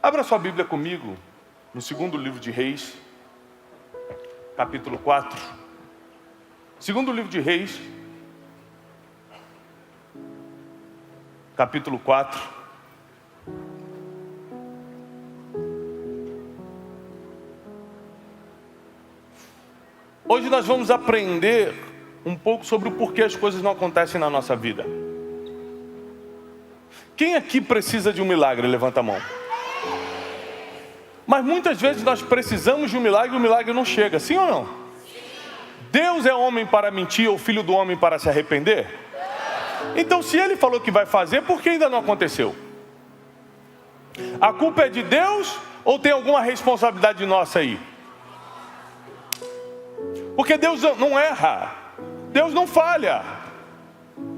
Abra sua Bíblia comigo, no segundo livro de Reis, capítulo 4. Segundo livro de Reis, capítulo 4. Hoje nós vamos aprender um pouco sobre o porquê as coisas não acontecem na nossa vida. Quem aqui precisa de um milagre? Levanta a mão. Mas muitas vezes nós precisamos de um milagre e o milagre não chega, sim ou não? Sim. Deus é homem para mentir ou filho do homem para se arrepender? Então se ele falou que vai fazer, por que ainda não aconteceu? A culpa é de Deus ou tem alguma responsabilidade nossa aí? Porque Deus não erra, Deus não falha,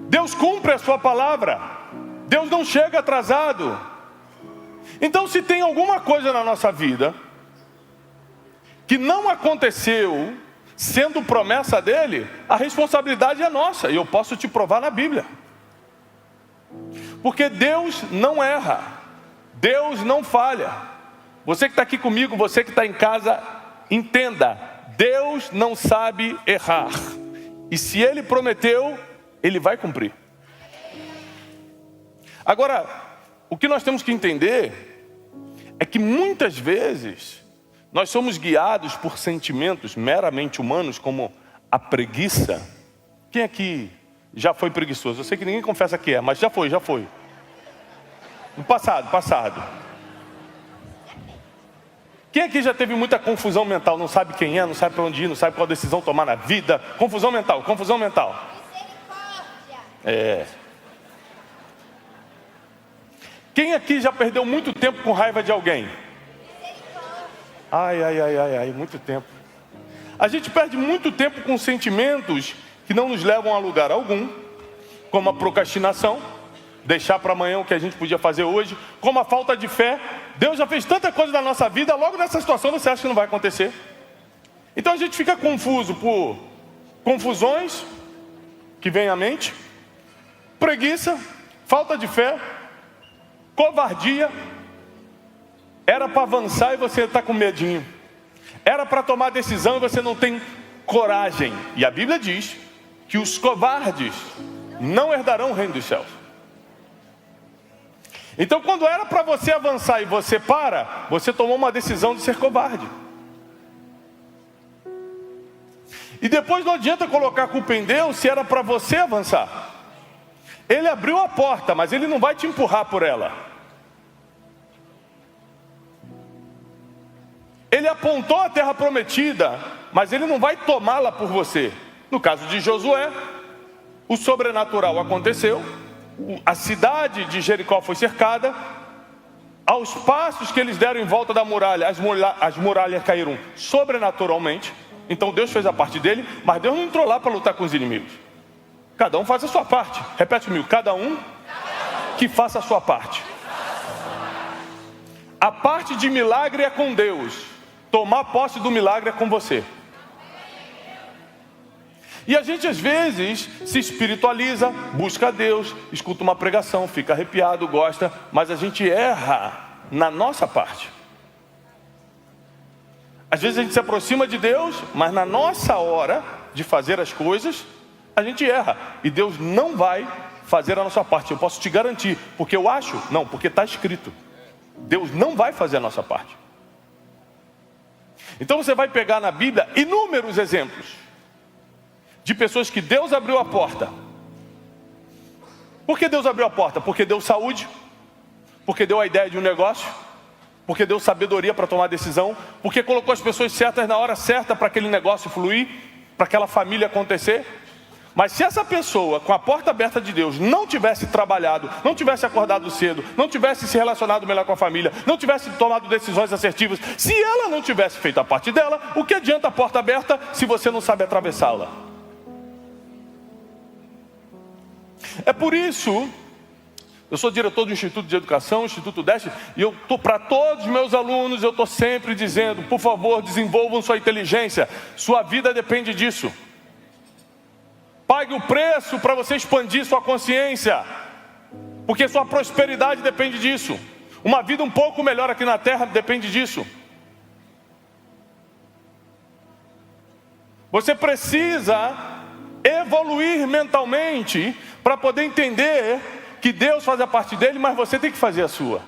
Deus cumpre a sua palavra, Deus não chega atrasado. Então se tem alguma coisa na nossa vida que não aconteceu sendo promessa dele, a responsabilidade é nossa, e eu posso te provar na Bíblia. Porque Deus não erra, Deus não falha. Você que está aqui comigo, você que está em casa, entenda, Deus não sabe errar. E se ele prometeu, ele vai cumprir. Agora, o que nós temos que entender é que muitas vezes nós somos guiados por sentimentos meramente humanos, como a preguiça. Quem aqui já foi preguiçoso? Eu sei que ninguém confessa que é, mas já foi. No passado. Quem aqui já teve muita confusão mental? Não sabe quem é, não sabe para onde ir, não sabe qual decisão tomar na vida? Confusão mental. É. Quem aqui já perdeu muito tempo com raiva de alguém? Ai, muito tempo. A gente perde muito tempo com sentimentos que não nos levam a lugar algum, como a procrastinação, deixar para amanhã o que a gente podia fazer hoje, como a falta de fé. Deus já fez tanta coisa na nossa vida, logo nessa situação você acha que não vai acontecer. Então a gente fica confuso por confusões que vêm à mente, preguiça, falta de fé, covardia. Era para avançar e você está com medinho. Era para tomar decisão e você não tem coragem. E a Bíblia diz que os covardes não herdarão o reino dos céus. Então quando era para você avançar e você para, você tomou uma decisão de ser covarde. E depois não adianta colocar a culpa em Deus se era para você avançar. Ele abriu a porta, mas ele não vai te empurrar por ela. Ele apontou a terra prometida, mas ele não vai tomá-la por você. No caso de Josué, o sobrenatural aconteceu. A cidade de Jericó foi cercada. Aos passos que eles deram em volta da muralha, as muralhas caíram sobrenaturalmente. Então Deus fez a parte dele, mas Deus não entrou lá para lutar com os inimigos. Cada um faz a sua parte. Repete comigo, cada um que faça a sua parte. A parte de milagre é com Deus. Tomar posse do milagre é com você. E a gente às vezes se espiritualiza, busca a Deus, escuta uma pregação, fica arrepiado, gosta, mas a gente erra na nossa parte. Às vezes a gente se aproxima de Deus, mas na nossa hora de fazer as coisas, a gente erra. E Deus não vai fazer a nossa parte. Eu posso te garantir, porque eu acho? Não, porque está escrito. Deus não vai fazer a nossa parte. Então você vai pegar na Bíblia inúmeros exemplos de pessoas que Deus abriu a porta. Por que Deus abriu a porta? Porque deu saúde, porque deu a ideia de um negócio, porque deu sabedoria para tomar decisão, porque colocou as pessoas certas na hora certa para aquele negócio fluir, para aquela família acontecer. Mas se essa pessoa, com a porta aberta de Deus, não tivesse trabalhado, não tivesse acordado cedo, não tivesse se relacionado melhor com a família, não tivesse tomado decisões assertivas, se ela não tivesse feito a parte dela, o que adianta a porta aberta se você não sabe atravessá-la? É por isso, eu sou diretor do Instituto de Educação, Instituto Deste, e eu estou para todos os meus alunos, eu estou sempre dizendo, por favor, desenvolvam sua inteligência, sua vida depende disso. Pague o preço para você expandir sua consciência, porque sua prosperidade depende disso. Uma vida um pouco melhor aqui na terra depende disso. Você precisa evoluir mentalmente para poder entender que Deus faz a parte dele, mas você tem que fazer a sua.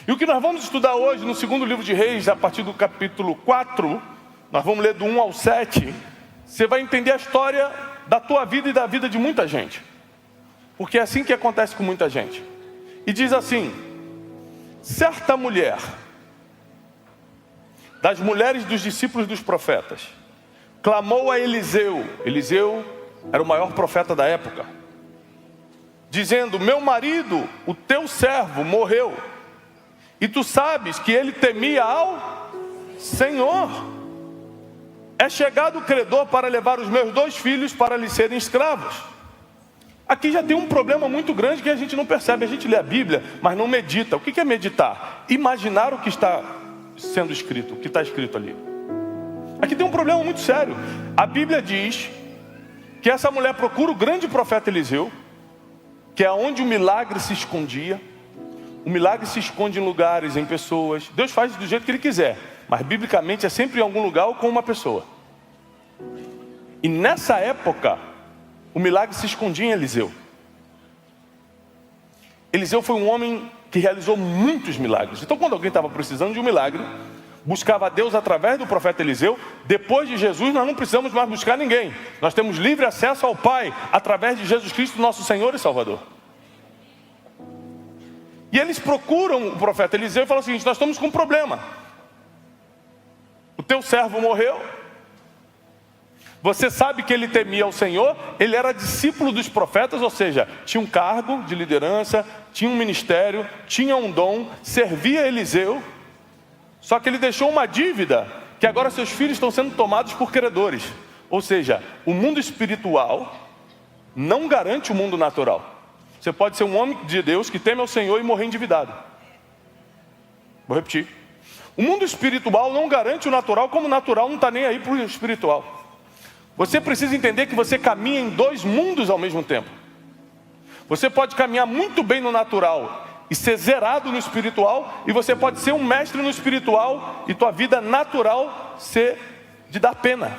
E o que nós vamos estudar hoje no segundo livro de Reis, a partir do capítulo 4, nós vamos ler do 1 ao 7, você vai entender a história da tua vida e da vida de muita gente. Porque é assim que acontece com muita gente. E diz assim: certa mulher, das mulheres dos discípulos dos profetas, clamou a Eliseu. Eliseu era o maior profeta da época, dizendo: meu marido, o teu servo, morreu, e tu sabes que ele temia ao Senhor. É chegado o credor para levar os meus 2 filhos para lhe serem escravos. Aqui já tem um problema muito grande que a gente não percebe. A gente lê a Bíblia, mas não medita. O que é meditar? Imaginar o que está sendo escrito, o que está escrito ali. Aqui tem um problema muito sério. A Bíblia diz que essa mulher procura o grande profeta Eliseu, que é onde o milagre se escondia. O milagre se esconde em lugares, em pessoas. Deus faz do jeito que Ele quiser, mas biblicamente é sempre em algum lugar ou com uma pessoa. E nessa época, o milagre se escondia em Eliseu. Eliseu foi um homem que realizou muitos milagres. Então, quando alguém estava precisando de um milagre, buscava a Deus através do profeta Eliseu. Depois de Jesus, nós não precisamos mais buscar ninguém. Nós temos livre acesso ao Pai através de Jesus Cristo, nosso Senhor e Salvador. E eles procuram o profeta Eliseu e falam o seguinte: nós estamos com um problema. O teu servo morreu. Você sabe que ele temia ao Senhor. Ele era discípulo dos profetas, ou seja, tinha um cargo de liderança, tinha um ministério, tinha um dom, servia Eliseu. Só que ele deixou uma dívida, que agora seus filhos estão sendo tomados por credores. Ou seja, o mundo espiritual não garante o mundo natural. Você pode ser um homem de Deus que teme ao Senhor e morrer endividado. Vou repetir. O mundo espiritual não garante o natural, como o natural não está nem aí para o espiritual. Você precisa entender que você caminha em 2 mundos ao mesmo tempo. Você pode caminhar muito bem no natural e ser zerado no espiritual, e você pode ser um mestre no espiritual e tua vida natural ser de dar pena.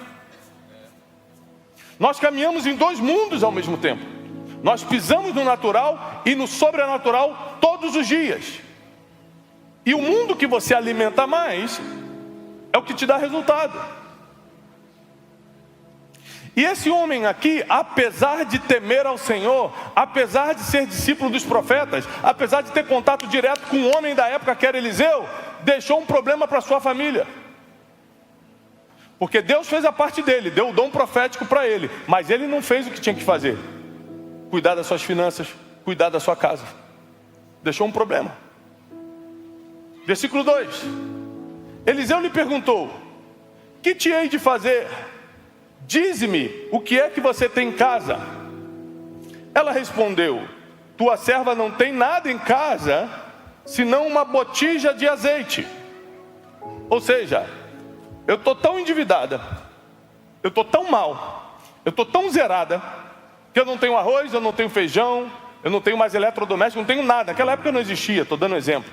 Nós caminhamos em 2 mundos ao mesmo tempo. Nós pisamos no natural e no sobrenatural todos os dias. E o mundo que você alimenta mais é o que te dá resultado. E esse homem aqui, apesar de temer ao Senhor, apesar de ser discípulo dos profetas, apesar de ter contato direto com o homem da época que era Eliseu, deixou um problema para sua família. Porque Deus fez a parte dele, deu o dom profético para ele, mas ele não fez o que tinha que fazer. Cuidar das suas finanças, cuidar da sua casa. Deixou um problema. Versículo 2. Eliseu lhe perguntou: que te hei de fazer? Dize-me, o que é que você tem em casa? Ela respondeu: tua serva não tem nada em casa, senão uma botija de azeite. Ou seja, eu estou tão endividada, eu estou tão mal, eu estou tão zerada, que eu não tenho arroz, eu não tenho feijão, eu não tenho mais eletrodoméstico, não tenho nada. Naquela época não existia, estou dando um exemplo.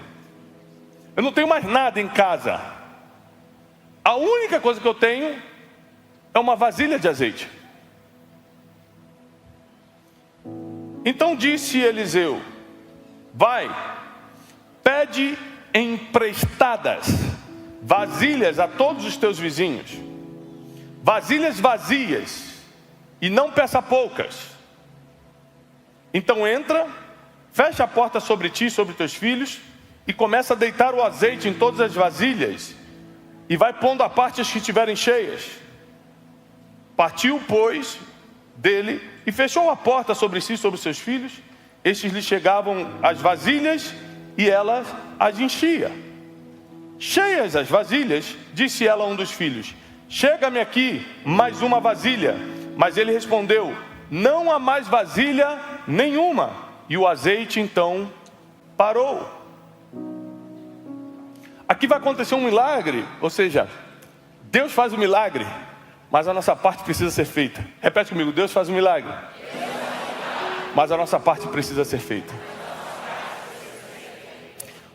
Eu não tenho mais nada em casa. A única coisa que eu tenho é uma vasilha de azeite. Então disse Eliseu: vai, pede emprestadas vasilhas a todos os teus vizinhos, vasilhas vazias, e não peça poucas. Então entra, fecha a porta sobre ti e sobre teus filhos, e começa a deitar o azeite em todas as vasilhas, e vai pondo à parte as que estiverem cheias. Partiu, pois, dele, e fechou a porta sobre si e sobre seus filhos. Estes lhe chegavam as vasilhas, e ela as enchia. Cheias as vasilhas, disse ela a um dos filhos: chega-me aqui mais uma vasilha. Mas ele respondeu: não há mais vasilha nenhuma. E o azeite então parou. Aqui vai acontecer um milagre, ou seja, Deus faz o milagre, mas a nossa parte precisa ser feita. Repete comigo: Deus faz o milagre, mas a nossa parte precisa ser feita.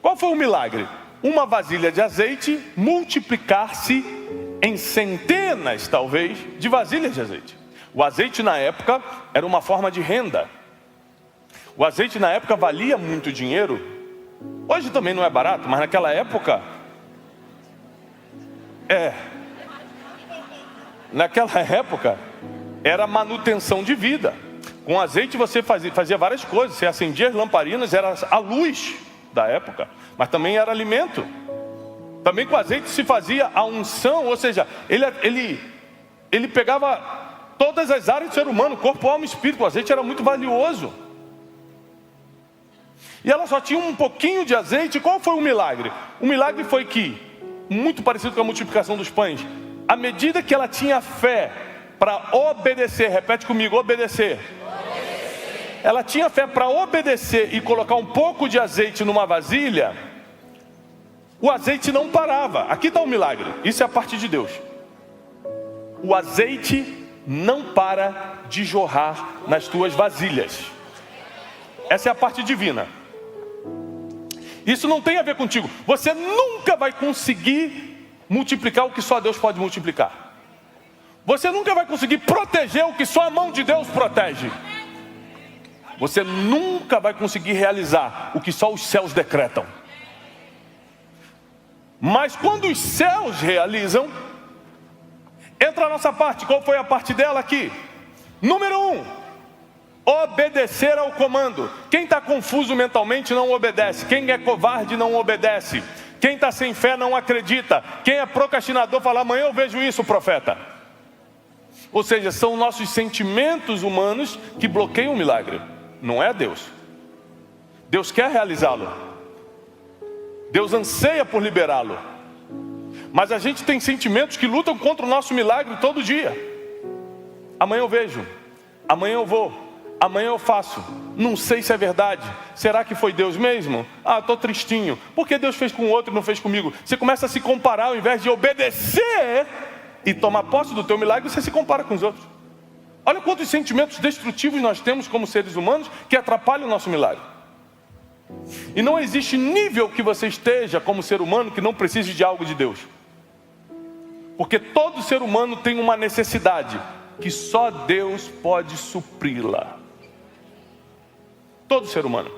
Qual foi o milagre? Uma vasilha de azeite multiplicar-se em centenas, talvez, de vasilhas de azeite. O azeite na época era uma forma de renda. O azeite na época valia muito dinheiro. Hoje também não é barato, mas naquela época naquela época era manutenção de vida. Com azeite você fazia várias coisas. Você acendia as lamparinas, era a luz da época, mas também era alimento. Também com azeite se fazia a unção, ou seja, ele pegava todas as áreas do ser humano, corpo, alma e espírito. O azeite era muito valioso. E ela só tinha um pouquinho de azeite. Qual foi o milagre? O milagre foi que, muito parecido com a multiplicação dos pães, à medida que ela tinha fé para obedecer, repete comigo, obedecer. Ela tinha fé para obedecer e colocar um pouco de azeite numa vasilha, o azeite não parava. Aqui está o milagre, isso é a parte de Deus. O azeite não para de jorrar nas tuas vasilhas. Essa é a parte divina. Isso não tem a ver contigo. Você nunca vai conseguir multiplicar o que só Deus pode multiplicar. Você nunca vai conseguir proteger o que só a mão de Deus protege. Você nunca vai conseguir realizar o que só os céus decretam. Mas quando os céus realizam, entra a nossa parte. Qual foi a parte dela aqui? Número 1, obedecer ao comando. Quem está confuso mentalmente não obedece. Quem é covarde não obedece. Quem está sem fé não acredita. Quem é procrastinador fala, amanhã eu vejo isso, profeta. Ou seja, são nossos sentimentos humanos que bloqueiam o milagre. Não é Deus. Deus quer realizá-lo. Deus anseia por liberá-lo. Mas a gente tem sentimentos que lutam contra o nosso milagre todo dia. Amanhã eu vejo. Amanhã eu vou. Amanhã eu faço. Não sei se é verdade. Será que foi Deus mesmo? Ah, estou tristinho. Por que Deus fez com o outro e não fez comigo? Você começa a se comparar ao invés de obedecer e tomar posse do teu milagre, você se compara com os outros. Olha quantos sentimentos destrutivos nós temos como seres humanos que atrapalham o nosso milagre. E não existe nível que você esteja como ser humano que não precise de algo de Deus. Porque todo ser humano tem uma necessidade que só Deus pode supri-la. Todo ser humano.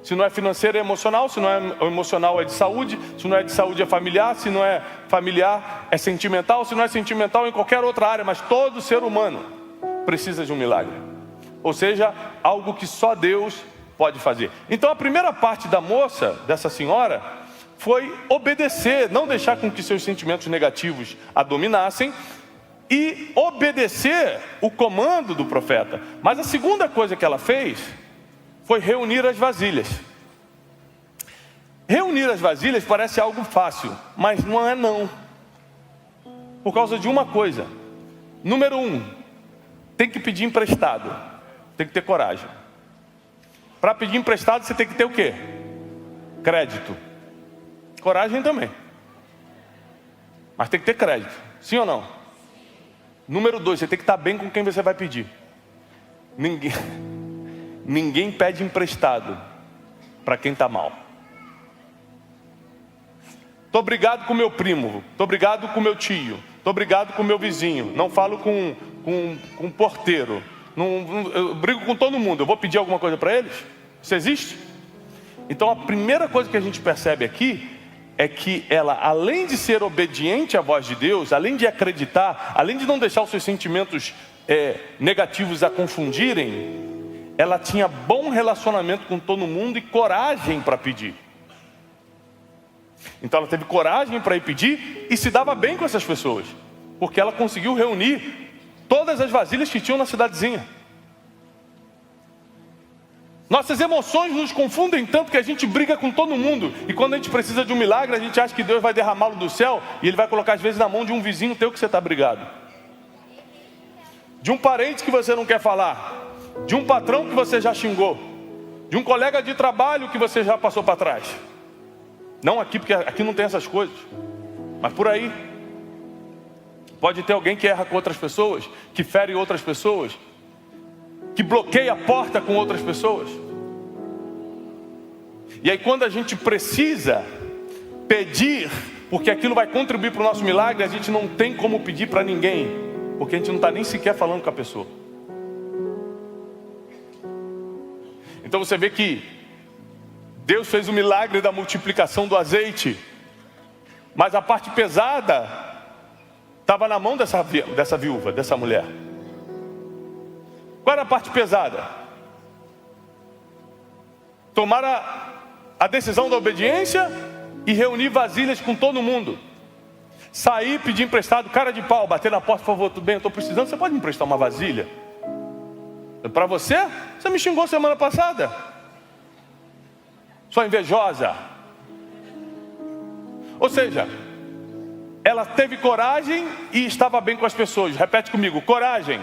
Se não é financeiro, é emocional. Se não é emocional, é de saúde. Se não é de saúde, é familiar. Se não é familiar, é sentimental. Se não é sentimental, é em qualquer outra área. Mas todo ser humano precisa de um milagre. Ou seja, algo que só Deus pode fazer. Então a primeira parte da moça, dessa senhora, foi obedecer, não deixar com que seus sentimentos negativos a dominassem e obedecer o comando do profeta. Mas a segunda coisa que ela fez foi reunir as vasilhas. Reunir as vasilhas parece algo fácil, mas não é não. Por causa de uma coisa. Número 1, tem que pedir emprestado. Tem que ter coragem. Para pedir emprestado você tem que ter o quê? Crédito. Coragem também. Mas tem que ter crédito. Sim ou não? Número 2, você tem que estar bem com quem você vai pedir. Ninguém pede emprestado para quem está mal. Estou brigado com meu primo. Estou brigado com meu tio. Estou brigado com meu vizinho. Não falo com o porteiro. Eu brigo com todo mundo. Eu vou pedir alguma coisa para eles? Isso existe? Então a primeira coisa que a gente percebe aqui é que ela, além de ser obediente à voz de Deus, além de acreditar, além de não deixar os seus sentimentos negativos a confundirem, ela tinha bom relacionamento com todo mundo e coragem para pedir. Então ela teve coragem para ir pedir e se dava bem com essas pessoas, porque ela conseguiu reunir todas as vasilhas que tinham na cidadezinha. Nossas emoções nos confundem tanto que a gente briga com todo mundo. E quando a gente precisa de um milagre, a gente acha que Deus vai derramá-lo do céu e Ele vai colocar às vezes na mão de um vizinho teu que você está brigado. De um parente que você não quer falar. De um patrão que você já xingou. De um colega de trabalho que você já passou para trás. Não aqui, porque aqui não tem essas coisas. Mas por aí. Pode ter alguém que erra com outras pessoas, que fere outras pessoas, que bloqueia a porta com outras pessoas. E aí quando a gente precisa pedir, porque aquilo vai contribuir para o nosso milagre, a gente não tem como pedir para ninguém, porque a gente não está nem sequer falando com a pessoa. Então você vê que Deus fez o milagre da multiplicação do azeite, mas a parte pesada estava na mão dessa viúva, dessa mulher. Qual era a parte pesada? Tomar a decisão da obediência e reunir vasilhas com todo mundo. Sair, pedir emprestado, cara de pau, bater na porta, por favor, tudo bem, eu estou precisando, você pode me emprestar uma vasilha? Para você? Você me xingou semana passada. Sua invejosa. Ou seja, ela teve coragem e estava bem com as pessoas. Repete comigo, coragem.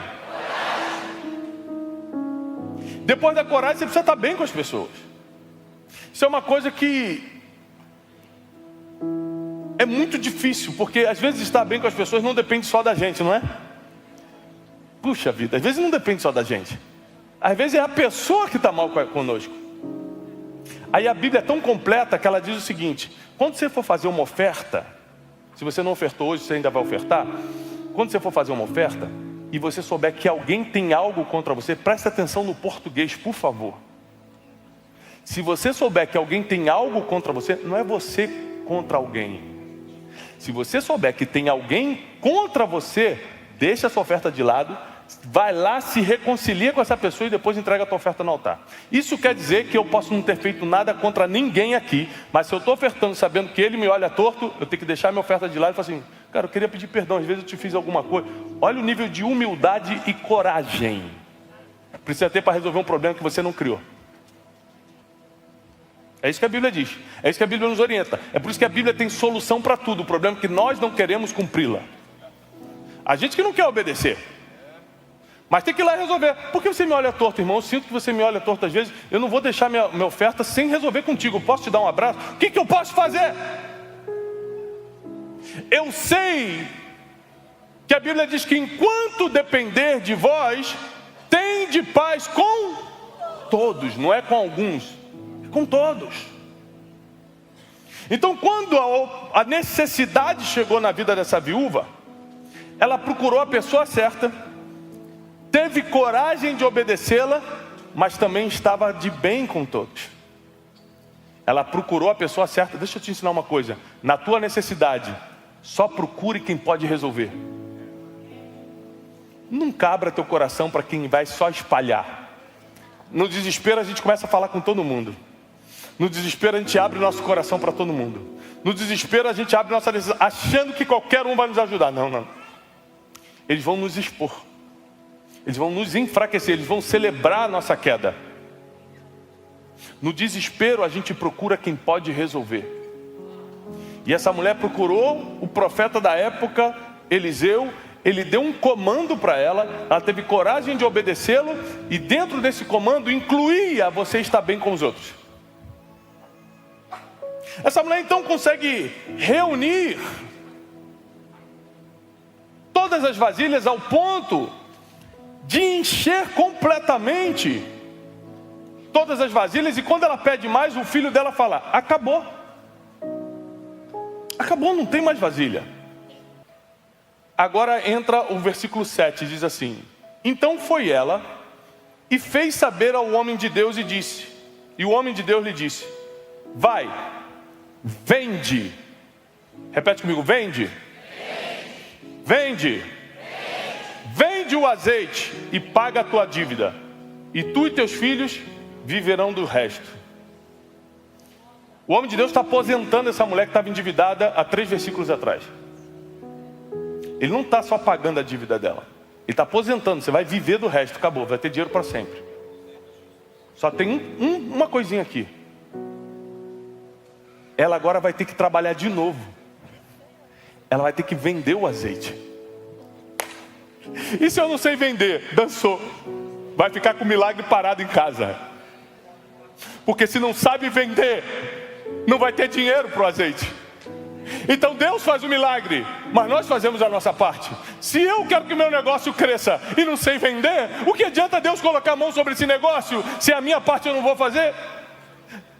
Depois da coragem, você precisa estar bem com as pessoas. Isso é uma coisa que é muito difícil, porque às vezes estar bem com as pessoas não depende só da gente, não é? Puxa vida, às vezes não depende só da gente. Às vezes é a pessoa que está mal conosco. Aí a Bíblia é tão completa que ela diz o seguinte: quando você for fazer uma oferta, se você não ofertou hoje, você ainda vai ofertar. Quando você for fazer uma oferta e você souber que alguém tem algo contra você, presta atenção no português, por favor. Se você souber que alguém tem algo contra você, não é você contra alguém. Se você souber que tem alguém contra você, deixa essa oferta de lado, vai lá, se reconcilia com essa pessoa e depois entrega a tua oferta no altar. Isso quer dizer que eu posso não ter feito nada contra ninguém aqui, mas se eu estou ofertando sabendo que ele me olha torto, eu tenho que deixar minha oferta de lado e falar assim: cara, eu queria pedir perdão, às vezes eu te fiz alguma coisa. Olha o nível de humildade e coragem precisa ter para resolver um problema que você não criou. É isso que a Bíblia diz, é isso que a Bíblia nos orienta. É por isso que a Bíblia tem solução para tudo. O problema é que nós não queremos cumpri-la. A gente que não quer obedecer, mas tem que ir lá resolver. Por que você me olha torto, irmão? Eu sinto que você me olha torto às vezes. Eu não vou deixar minha oferta sem resolver contigo. Posso te dar um abraço? O que eu posso fazer? Eu sei que a Bíblia diz que enquanto depender de vós, tende paz com todos. Não é com alguns, é com todos. Então quando a necessidade chegou na vida dessa viúva, ela procurou a pessoa certa, teve coragem de obedecê-la, mas também estava de bem com todos. Ela procurou a pessoa certa. Deixa eu te ensinar uma coisa: na tua necessidade, só procure quem pode resolver. Nunca abra teu coração para quem vai só espalhar. No desespero a gente começa a falar com todo mundo. No desespero a gente abre nosso coração para todo mundo. No desespero a gente abre nossa decisão, achando que qualquer um vai nos ajudar. Não. Eles vão nos expor. Eles vão nos enfraquecer, eles vão celebrar a nossa queda. No desespero a gente procura quem pode resolver. E essa mulher procurou o profeta da época, Eliseu. Ele deu um comando para ela, ela teve coragem de obedecê-lo, e dentro desse comando incluía você estar bem com os outros. Essa mulher então consegue reunir todas as vasilhas ao ponto de encher completamente todas as vasilhas. E quando ela pede mais, o filho dela fala: acabou, não tem mais vasilha. Agora entra o versículo 7, diz assim: então foi ela e fez saber ao homem de Deus e disse, e o homem de Deus lhe disse: vai, vende. Repete comigo: vende. Vende. Vende o azeite e paga a tua dívida, e tu e teus filhos viverão do resto. O homem de Deus está aposentando essa mulher que estava endividada há 3 versículos atrás. Ele não está só pagando a dívida dela, ele está aposentando. Você vai viver do resto, acabou, vai ter dinheiro para sempre. Só tem uma coisinha aqui: ela agora vai ter que trabalhar de novo. Ela vai ter que vender o azeite. E se eu não sei vender? Dançou. Vai ficar com o milagre parado em casa. Porque se não sabe vender, não vai ter dinheiro para o azeite. Então Deus faz o milagre, mas nós fazemos a nossa parte. Se eu quero que o meu negócio cresça e não sei vender, o que adianta Deus colocar a mão sobre esse negócio, se a minha parte eu não vou fazer?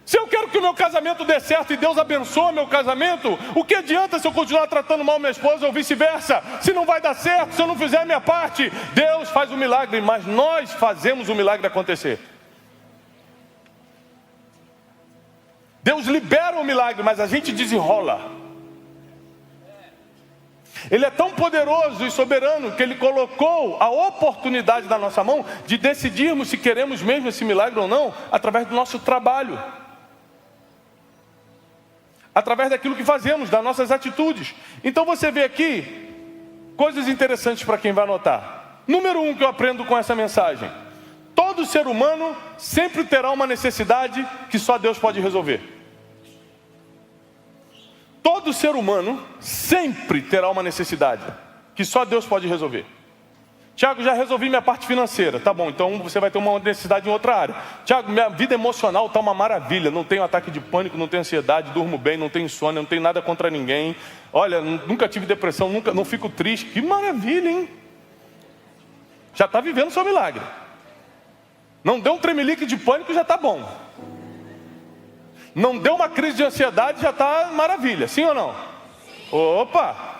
Se eu quero que o meu casamento dê certo e Deus abençoe meu casamento, o que adianta se eu continuar tratando mal minha esposa ou vice-versa? Se não vai dar certo, se eu não fizer a minha parte, Deus faz o milagre, mas nós fazemos o milagre acontecer. Deus libera o milagre, mas a gente desenrola. Ele é tão poderoso e soberano que Ele colocou a oportunidade na nossa mão de decidirmos se queremos mesmo esse milagre ou não, através do nosso trabalho. Através daquilo que fazemos, das nossas atitudes. Então você vê aqui coisas interessantes para quem vai anotar. Número 1 que eu aprendo com essa mensagem: todo ser humano sempre terá uma necessidade que só Deus pode resolver. Todo ser humano sempre terá uma necessidade que só Deus pode resolver. Tiago, já resolvi minha parte financeira. Tá bom, então você vai ter uma necessidade em outra área. Tiago, minha vida emocional está uma maravilha. Não tenho ataque de pânico, não tenho ansiedade, durmo bem, não tenho insônia, não tenho nada contra ninguém. Olha, nunca tive depressão, não fico triste. Que maravilha, hein? Já está vivendo o seu milagre. Não deu um tremelique de pânico, já está bom. Não deu uma crise de ansiedade, já está maravilha, sim ou não? Opa!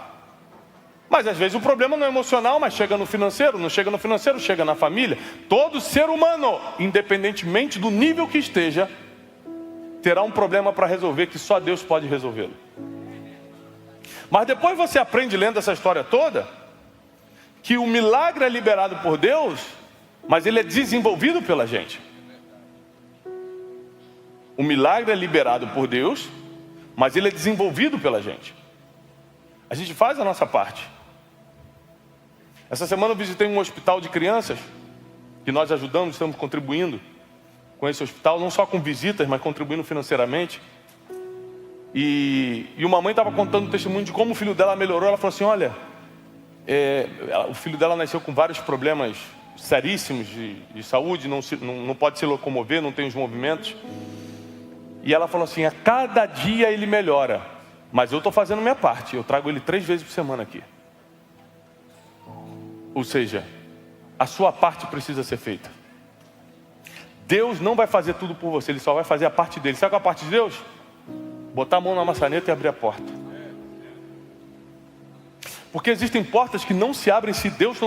Mas às vezes o problema não é emocional, mas chega no financeiro, não chega no financeiro, chega na família. Todo ser humano, independentemente do nível que esteja, terá um problema para resolver que só Deus pode resolvê-lo. Mas depois você aprende lendo essa história toda, que o milagre é liberado por Deus, mas ele é desenvolvido pela gente. O milagre é liberado por Deus, mas ele é desenvolvido pela gente. A gente faz a nossa parte. Essa semana eu visitei um hospital de crianças, que nós ajudamos, estamos contribuindo com esse hospital, não só com visitas, mas contribuindo financeiramente. E uma mãe estava contando um testemunho de como o filho dela melhorou. Ela falou assim, olha, o filho dela nasceu com vários problemas seríssimos de saúde, não pode se locomover, não tem os movimentos. E ela falou assim, a cada dia ele melhora, mas eu estou fazendo minha parte, eu trago ele 3 vezes por semana aqui. Ou seja, a sua parte precisa ser feita. Deus não vai fazer tudo por você, Ele só vai fazer a parte dele. Sabe qual é a parte de Deus? Botar a mão na maçaneta e abrir a porta. Porque existem portas que não se abrem se Deus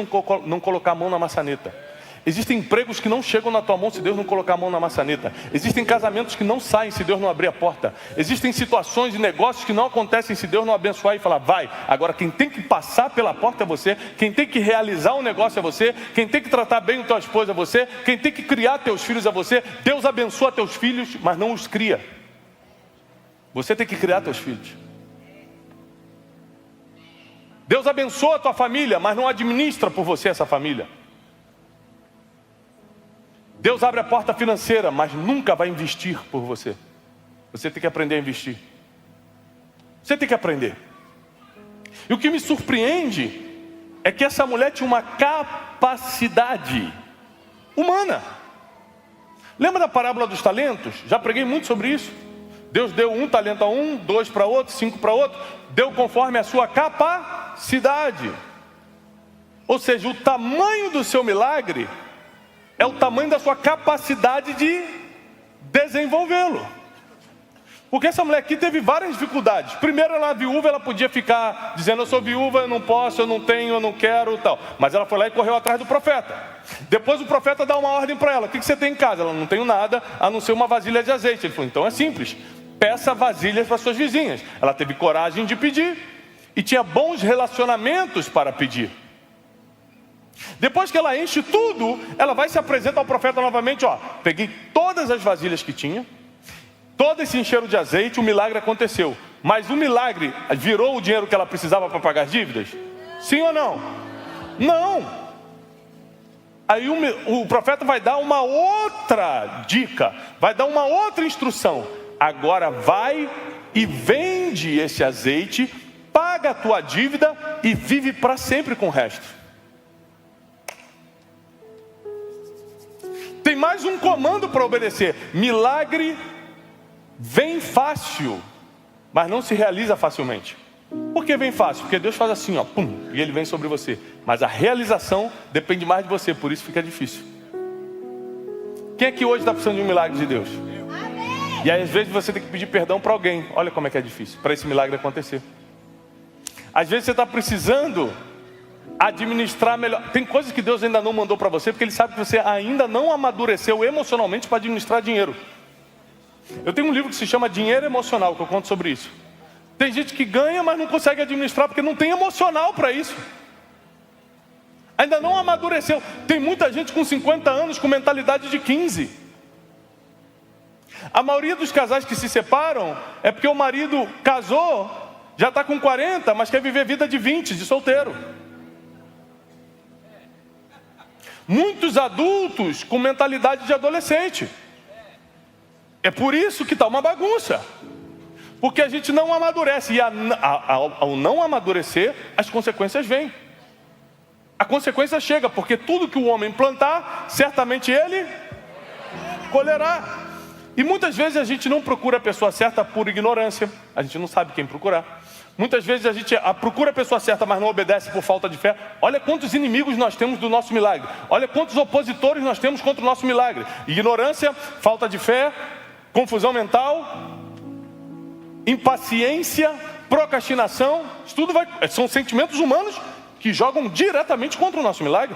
não colocar a mão na maçaneta. Existem empregos que não chegam na tua mão se Deus não colocar a mão na maçaneta. Existem casamentos que não saem se Deus não abrir a porta. Existem situações e negócios que não acontecem se Deus não abençoar e falar, vai. Agora quem tem que passar pela porta é você. Quem tem que realizar um negócio é você. Quem tem que tratar bem o teu esposo é você. Quem tem que criar teus filhos é você. Deus abençoa teus filhos, mas não os cria. Você tem que criar teus filhos. Deus abençoa a tua família, mas não administra por você essa família. Deus abre a porta financeira, mas nunca vai investir por você. Você tem que aprender a investir. Você tem que aprender. E o que me surpreende é que essa mulher tinha uma capacidade humana. Lembra da parábola dos talentos? Já preguei muito sobre isso. Deus deu 1 talento a um, 2 para outro, 5 para outro. Deu conforme a sua capacidade. Ou seja, o tamanho do seu milagre é o tamanho da sua capacidade de desenvolvê-lo. Porque essa mulher aqui teve várias dificuldades. Primeiro, ela viúva, ela podia ficar dizendo, eu sou viúva, eu não posso, eu não tenho, eu não quero, tal. Mas ela foi lá e correu atrás do profeta. Depois o profeta dá uma ordem para ela. O que você tem em casa? Ela não tem nada, a não ser uma vasilha de azeite. Ele falou, então é simples. Peça vasilhas para suas vizinhas. Ela teve coragem de pedir. E tinha bons relacionamentos para pedir. Depois que ela enche tudo, ela vai se apresentar ao profeta novamente, ó, peguei todas as vasilhas que tinha, todo esse encheram de azeite, o milagre aconteceu. Mas o milagre virou o dinheiro que ela precisava para pagar as dívidas? Sim ou não? Não. Aí o profeta vai dar uma outra dica, vai dar uma outra instrução. Agora vai e vende esse azeite, paga a tua dívida e vive para sempre com o resto. Tem mais um comando para obedecer. Milagre vem fácil, mas não se realiza facilmente. Por que vem fácil? Porque Deus faz assim, ó, pum, e ele vem sobre você. Mas a realização depende mais de você, por isso fica difícil. Quem aqui hoje está precisando de um milagre de Deus? E aí às vezes você tem que pedir perdão para alguém. Olha como é que é difícil, para esse milagre acontecer. Às vezes você está precisando administrar melhor. Tem coisas que Deus ainda não mandou para você, porque Ele sabe que você ainda não amadureceu emocionalmente para administrar dinheiro. Eu tenho um livro que se chama Dinheiro Emocional, que eu conto sobre isso. Tem gente que ganha, mas não consegue administrar, porque não tem emocional para isso. Ainda não amadureceu. Tem muita gente com 50 anos com mentalidade de 15. A maioria dos casais que se separam é porque o marido casou, já está com 40, mas quer viver vida de 20, de solteiro. Muitos adultos com mentalidade de adolescente. É por isso que está uma bagunça. Porque a gente não amadurece. E ao não amadurecer, as consequências vêm. A consequência chega, porque tudo que o homem plantar, certamente ele colherá. E muitas vezes a gente não procura a pessoa certa por ignorância. A gente não sabe quem procurar. Muitas vezes a gente procura a pessoa certa, mas não obedece por falta de fé. Olha quantos inimigos nós temos do nosso milagre. Olha quantos opositores nós temos contra o nosso milagre. Ignorância, falta de fé, confusão mental, impaciência, procrastinação. Isso tudo são sentimentos humanos que jogam diretamente contra o nosso milagre.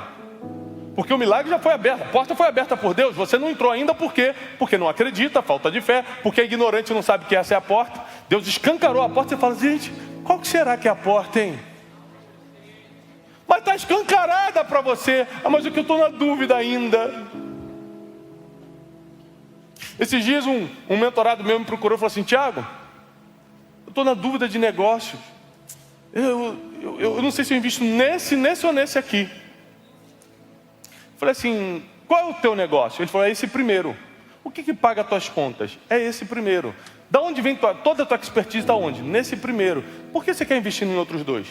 Porque o milagre já foi aberto, a porta foi aberta por Deus. Você não entrou ainda por quê? Porque não acredita, falta de fé, porque é ignorante, não sabe que essa é a porta. Deus escancarou a porta e você fala, gente, qual que será que é a porta, hein? Mas está escancarada para você. Mas é que eu estou na dúvida ainda. Esses dias um mentorado meu me procurou e falou assim, Tiago, eu estou na dúvida de negócio. Eu não sei se eu invisto nesse ou nesse aqui. Falei assim, qual é o teu negócio? Ele falou, é esse primeiro. O que paga as tuas contas? É esse primeiro. Da onde vem toda a tua expertise? Está onde? Nesse primeiro. Por que você quer investir em outros dois?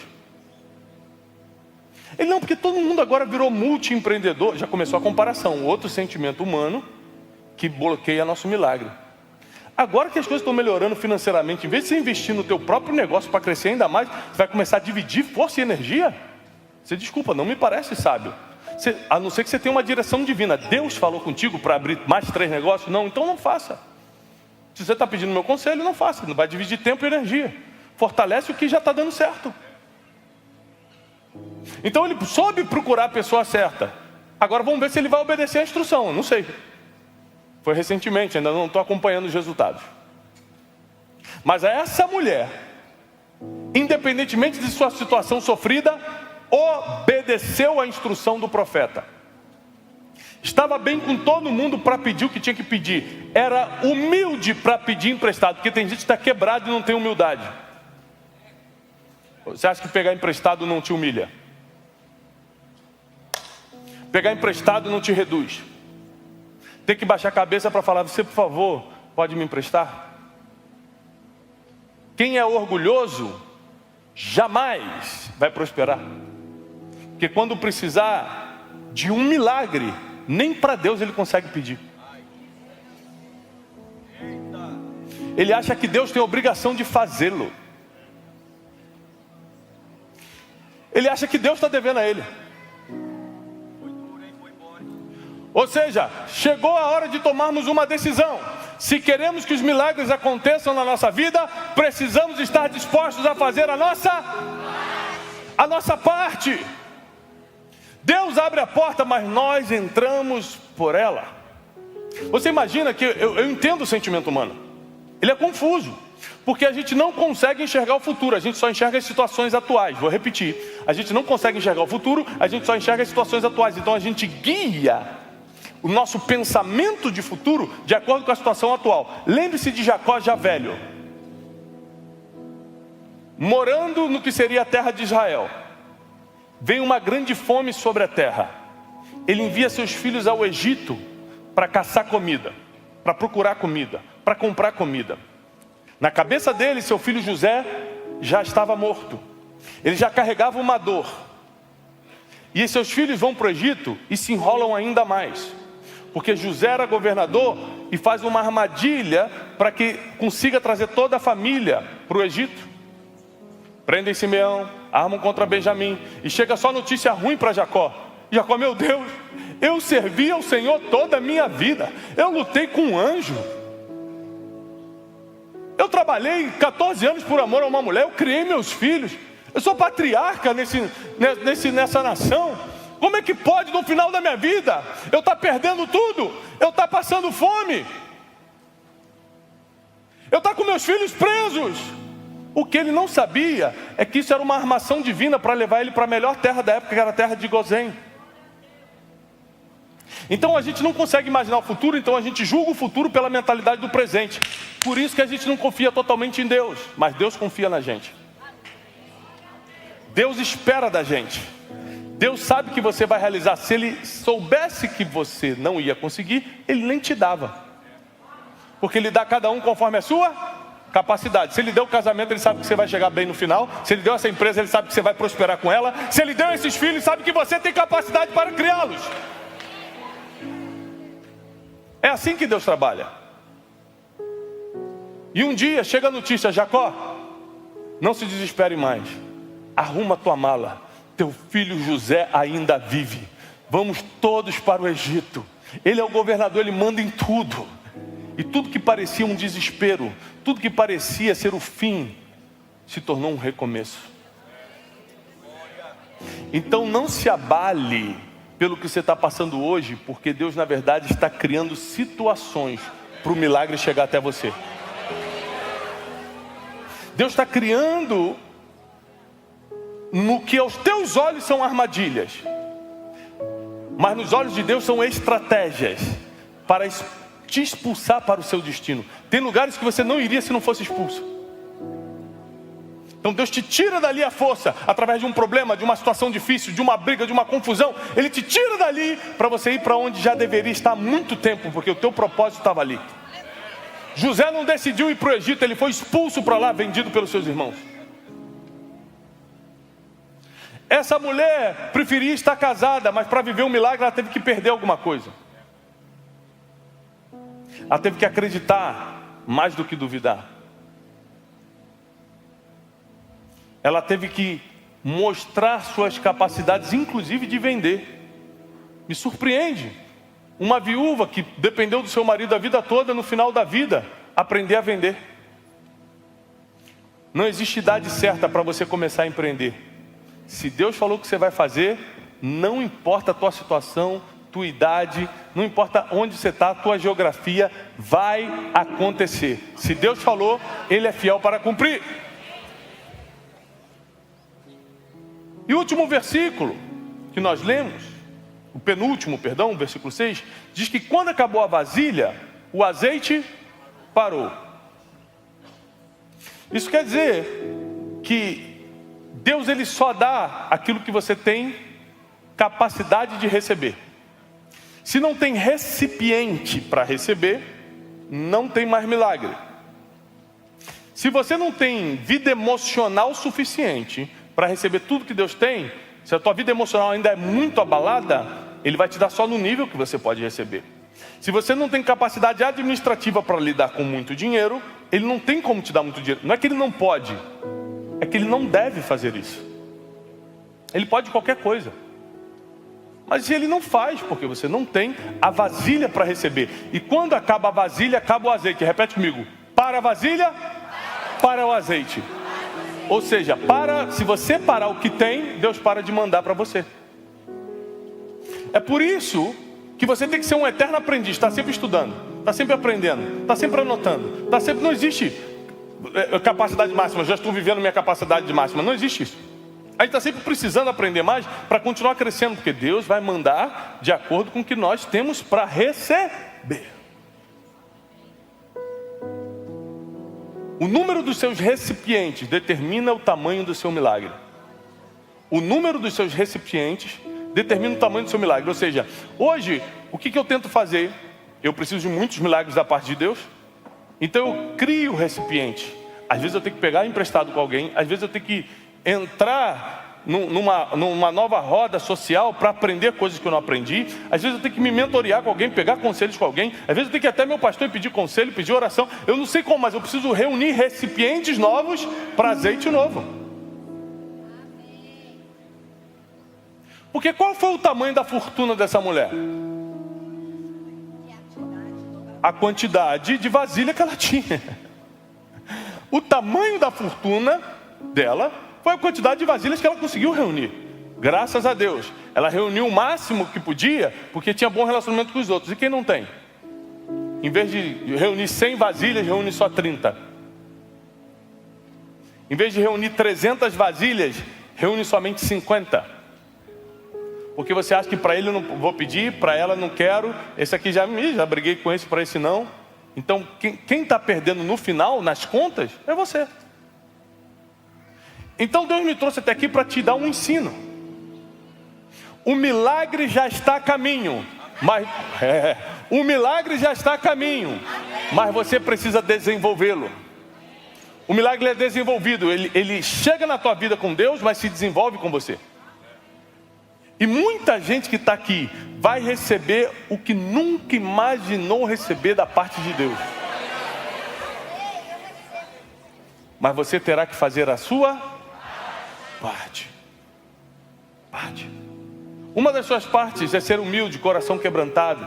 Ele, não, porque todo mundo agora virou multi-empreendedor. Já começou a comparação, outro sentimento humano que bloqueia nosso milagre. Agora que as coisas estão melhorando financeiramente, em vez de você investir no teu próprio negócio para crescer ainda mais, você vai começar a dividir força e energia? Você desculpa, não me parece sábio. A não ser que você tenha uma direção divina. Deus falou contigo para abrir mais 3 negócios? Não, então não faça. Se você está pedindo meu conselho, não faça. Não vai dividir tempo e energia. Fortalece o que já está dando certo. Então ele soube procurar a pessoa certa. Agora vamos ver se ele vai obedecer a instrução. Eu não sei. Foi recentemente, ainda não estou acompanhando os resultados. Mas essa mulher, independentemente de sua situação sofrida, obedeceu à instrução do profeta. Estava bem com todo mundo para pedir o que tinha que pedir. Era humilde para pedir emprestado, porque tem gente que está quebrado e não tem humildade. Você acha que pegar emprestado não te humilha? Pegar emprestado não te reduz. Tem que baixar a cabeça para falar, você por favor, pode me emprestar? Quem é orgulhoso, jamais vai prosperar. Porque quando precisar de um milagre, nem para Deus ele consegue pedir. Ele acha que Deus tem a obrigação de fazê-lo. Ele acha que Deus está devendo a ele. Ou seja, chegou a hora de tomarmos uma decisão. Se queremos que os milagres aconteçam na nossa vida, precisamos estar dispostos a fazer a nossa parte. Deus abre a porta, mas nós entramos por ela. Você imagina que eu entendo o sentimento humano. Ele é confuso, porque a gente não consegue enxergar o futuro, a gente só enxerga as situações atuais. Vou repetir, a gente não consegue enxergar o futuro, a gente só enxerga as situações atuais. Então a gente guia o nosso pensamento de futuro de acordo com a situação atual. Lembre-se de Jacó já velho, morando no que seria a terra de Israel. Vem uma grande fome sobre a terra. Ele envia seus filhos ao Egito para caçar comida, para procurar comida, para comprar comida. Na cabeça dele, seu filho José já estava morto. Ele já carregava uma dor. E seus filhos vão para o Egito e se enrolam ainda mais. Porque José era governador e faz uma armadilha para que consiga trazer toda a família para o Egito. Prendem Simeão, armam contra Benjamim. E chega só notícia ruim para Jacó. Jacó, meu Deus, eu servi ao Senhor toda a minha vida. Eu lutei com um anjo. Eu trabalhei 14 anos por amor a uma mulher, eu criei meus filhos. Eu sou patriarca nessa nação. Como é que pode, no final da minha vida, eu estar perdendo tudo? Eu estar passando fome? Eu estar com meus filhos presos? O que ele não sabia é que isso era uma armação divina para levar ele para a melhor terra da época, que era a terra de Gozém. Então a gente não consegue imaginar o futuro, então a gente julga o futuro pela mentalidade do presente. Por isso que a gente não confia totalmente em Deus, mas Deus confia na gente. Deus espera da gente. Deus sabe que você vai realizar. Se Ele soubesse que você não ia conseguir, Ele nem te dava. Porque Ele dá a cada um conforme a sua capacidade. Se Ele deu o casamento, Ele sabe que você vai chegar bem no final. Se Ele deu essa empresa, Ele sabe que você vai prosperar com ela. Se Ele deu esses filhos, Ele sabe que você tem capacidade para criá-los. É assim que Deus trabalha. E um dia chega a notícia: Jacó, não se desespere mais. Arruma tua mala. Teu filho José ainda vive. Vamos todos para o Egito. Ele é o governador, ele manda em tudo. E tudo que parecia um desespero, tudo que parecia ser o fim, se tornou um recomeço. Então não se abale pelo que você está passando hoje, porque Deus na verdade está criando situações para o milagre chegar até você. Deus está criando no que aos teus olhos são armadilhas, mas nos olhos de Deus são estratégias para te expulsar para o seu destino. Tem lugares que você não iria se não fosse expulso. Então Deus te tira dali a força, através de um problema, de uma situação difícil, de uma briga, de uma confusão. Ele te tira dali para você ir para onde já deveria estar há muito tempo, porque o teu propósito estava ali. José não decidiu ir para o Egito, ele foi expulso para lá, vendido pelos seus irmãos. Essa mulher preferia estar casada, mas para viver um milagre ela teve que perder alguma coisa. Ela teve que acreditar mais do que duvidar. Ela teve que mostrar suas capacidades, inclusive de vender. Me surpreende uma viúva que dependeu do seu marido a vida toda, no final da vida, aprender a vender. Não existe idade certa para você começar a empreender. Se Deus falou que você vai fazer, não importa a tua situação, tua idade, não importa onde você está, a tua geografia, vai acontecer. Se Deus falou, Ele é fiel para cumprir. E o último versículo que nós lemos, o penúltimo, perdão, versículo 6, diz que quando acabou a vasilha, o azeite parou. Isso quer dizer que Deus ele só dá aquilo que você tem capacidade de receber. Se não tem recipiente para receber, não tem mais milagre. Se você não tem vida emocional suficiente para receber tudo que Deus tem, se a tua vida emocional ainda é muito abalada, Ele vai te dar só no nível que você pode receber. Se você não tem capacidade administrativa para lidar com muito dinheiro, Ele não tem como te dar muito dinheiro. Não é que Ele não pode, é que Ele não deve fazer isso. Ele pode qualquer coisa, mas Ele não faz, porque você não tem a vasilha para receber. E quando acaba a vasilha, acaba o azeite. Repete comigo: para a vasilha, para o azeite. Ou seja, se você parar o que tem, Deus para de mandar para você. É por isso que você tem que ser um eterno aprendiz. Está sempre estudando, está sempre aprendendo, está sempre anotando, não existe capacidade máxima. Já estou vivendo minha capacidade máxima. Não existe isso. A gente está sempre precisando aprender mais para continuar crescendo, porque Deus vai mandar de acordo com o que nós temos para receber. O número dos seus recipientes determina o tamanho do seu milagre. O número dos seus recipientes determina o tamanho do seu milagre. Ou seja, hoje, o que eu tento fazer? Eu preciso de muitos milagres da parte de Deus. Então eu crio o recipiente. Às vezes eu tenho que pegar emprestado com alguém. Às vezes eu tenho que entrar numa nova roda social para aprender coisas que eu não aprendi. Às vezes eu tenho que me mentorear com alguém, pegar conselhos com alguém. Às vezes eu tenho que ir até meu pastor e pedir conselho, pedir oração. Eu não sei como, mas eu preciso reunir recipientes novos para azeite novo. Porque qual foi o tamanho da fortuna dessa mulher? A quantidade de vasilha que ela tinha. O tamanho da fortuna dela foi a quantidade de vasilhas que ela conseguiu reunir. Graças a Deus. Ela reuniu o máximo que podia, porque tinha bom relacionamento com os outros. E quem não tem? Em vez de reunir 100 vasilhas, reúne só 30. Em vez de reunir 300 vasilhas, reúne somente 50. Porque você acha que para ele eu não vou pedir, para ela não quero, esse aqui já briguei com esse, para esse não. Então quem está perdendo no final, nas contas, é você. Então Deus me trouxe até aqui para te dar um ensino. O milagre já está a caminho, mas o milagre já está a caminho, mas você precisa desenvolvê-lo. O milagre é desenvolvido, ele chega na tua vida com Deus, mas se desenvolve com você. E muita gente que está aqui vai receber o que nunca imaginou receber da parte de Deus. Mas você terá que fazer a sua parte. Uma das suas partes é ser humilde, coração quebrantado.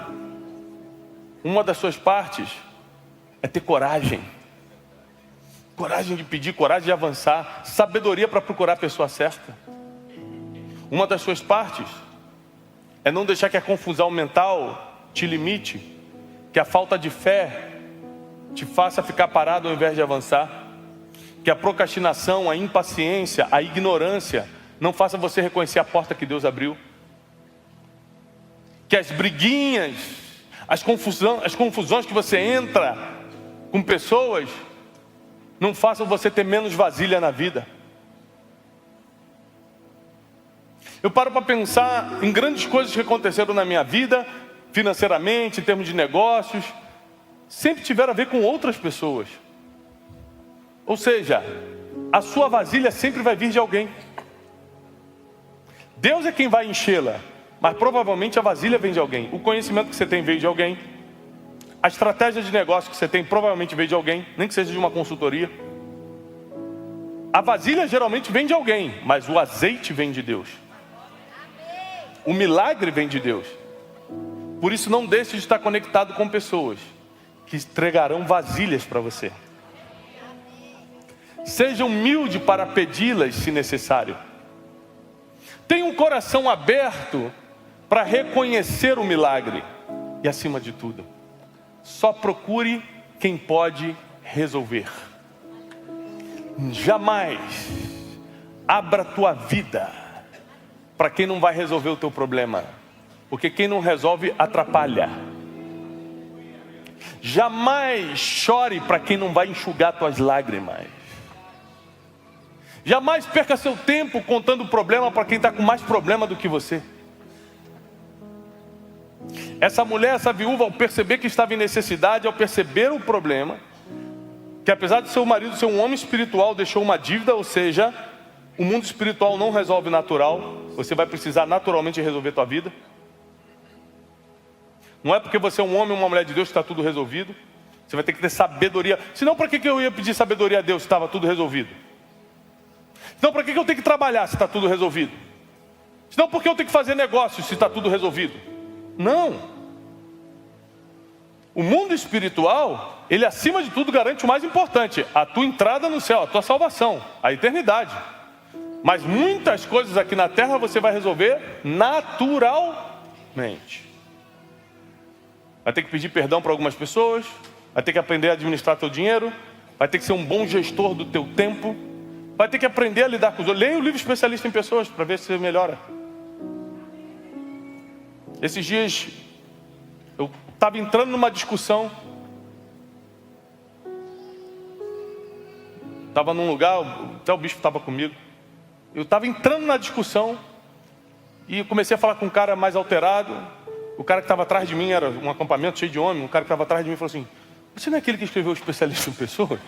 Uma das suas partes é ter coragem. Coragem de pedir, coragem de avançar. Sabedoria para procurar a pessoa certa. Uma das suas partes é não deixar que a confusão mental te limite, que a falta de fé te faça ficar parado ao invés de avançar, que a procrastinação, a impaciência, a ignorância não faça você reconhecer a porta que Deus abriu, que as briguinhas, as confusões que você entra com pessoas não façam você ter menos vasilha na vida. Eu paro para pensar em grandes coisas que aconteceram na minha vida, financeiramente, em termos de negócios, sempre tiveram a ver com outras pessoas. Ou seja, a sua vasilha sempre vai vir de alguém. Deus é quem vai enchê-la, mas provavelmente a vasilha vem de alguém. O conhecimento que você tem veio de alguém. A estratégia de negócio que você tem provavelmente veio de alguém, nem que seja de uma consultoria. A vasilha geralmente vem de alguém, mas o azeite vem de Deus. O milagre vem de Deus. Por isso não deixe de estar conectado com pessoas que entregarão vasilhas para você. Seja humilde para pedi-las se necessário. Tenha um coração aberto para reconhecer o milagre. E acima de tudo, só procure quem pode resolver. Jamais abra a tua vida para quem não vai resolver o teu problema, porque quem não resolve atrapalha. Jamais chore para quem não vai enxugar tuas lágrimas. Jamais perca seu tempo contando problema para quem está com mais problema do que você. Essa mulher, essa viúva, ao perceber que estava em necessidade, ao perceber o problema, que apesar de seu marido ser um homem espiritual, deixou uma dívida, ou seja, o mundo espiritual não resolve natural, você vai precisar naturalmente resolver a tua vida. Não é porque você é um homem ou uma mulher de Deus que está tudo resolvido. Você vai ter que ter sabedoria. Senão, para que eu ia pedir sabedoria a Deus se estava tudo resolvido? Senão, para que eu tenho que trabalhar se está tudo resolvido? Senão, por que eu tenho que fazer negócios se está tudo resolvido? Não. O mundo espiritual, ele acima de tudo garante o mais importante: a tua entrada no céu, a tua salvação, a eternidade. Mas muitas coisas aqui na terra você vai resolver naturalmente. Vai ter que pedir perdão para algumas pessoas, vai ter que aprender a administrar teu dinheiro, vai ter que ser um bom gestor do teu tempo, vai ter que aprender a lidar com os outros. Leia o livro Especialista em Pessoas para ver se você melhora. Esses dias eu estava entrando numa discussão. Estava num lugar, até o bispo estava comigo. Eu estava entrando na discussão e comecei a falar com um cara mais alterado. O cara que estava atrás de mim, era um acampamento cheio de homens. O cara que estava atrás de mim falou assim: você não é aquele que escreveu o Especialista em Pessoas?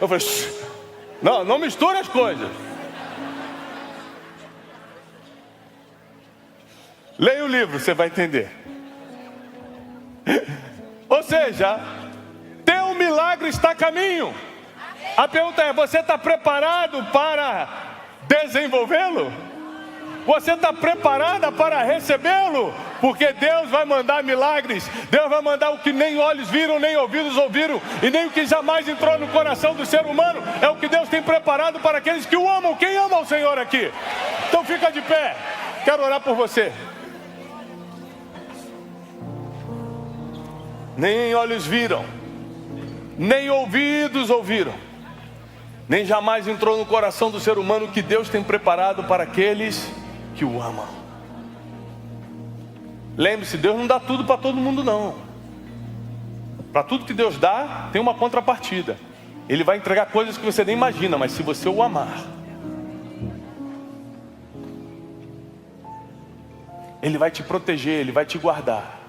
Eu falei: não misture as coisas. Leia o livro, você vai entender. Ou seja, teu milagre está a caminho. A pergunta é: você está preparado para desenvolvê-lo? Você está preparada para recebê-lo? porque Deus vai mandar milagres. Deus vai mandar o que nem olhos viram, nem ouvidos ouviram, e nem o que jamais entrou no coração do ser humano. É o que Deus tem preparado para aqueles que o amam. Quem ama o Senhor aqui? Então fica de pé, quero orar por você. Nem olhos viram, nem ouvidos ouviram, nem jamais entrou no coração do ser humano o que Deus tem preparado para aqueles que o amam. Lembre-se, Deus não dá tudo para todo mundo não. Para tudo que Deus dá, tem uma contrapartida. Ele vai entregar coisas que você nem imagina, mas se você o amar, Ele vai te proteger, Ele vai te guardar,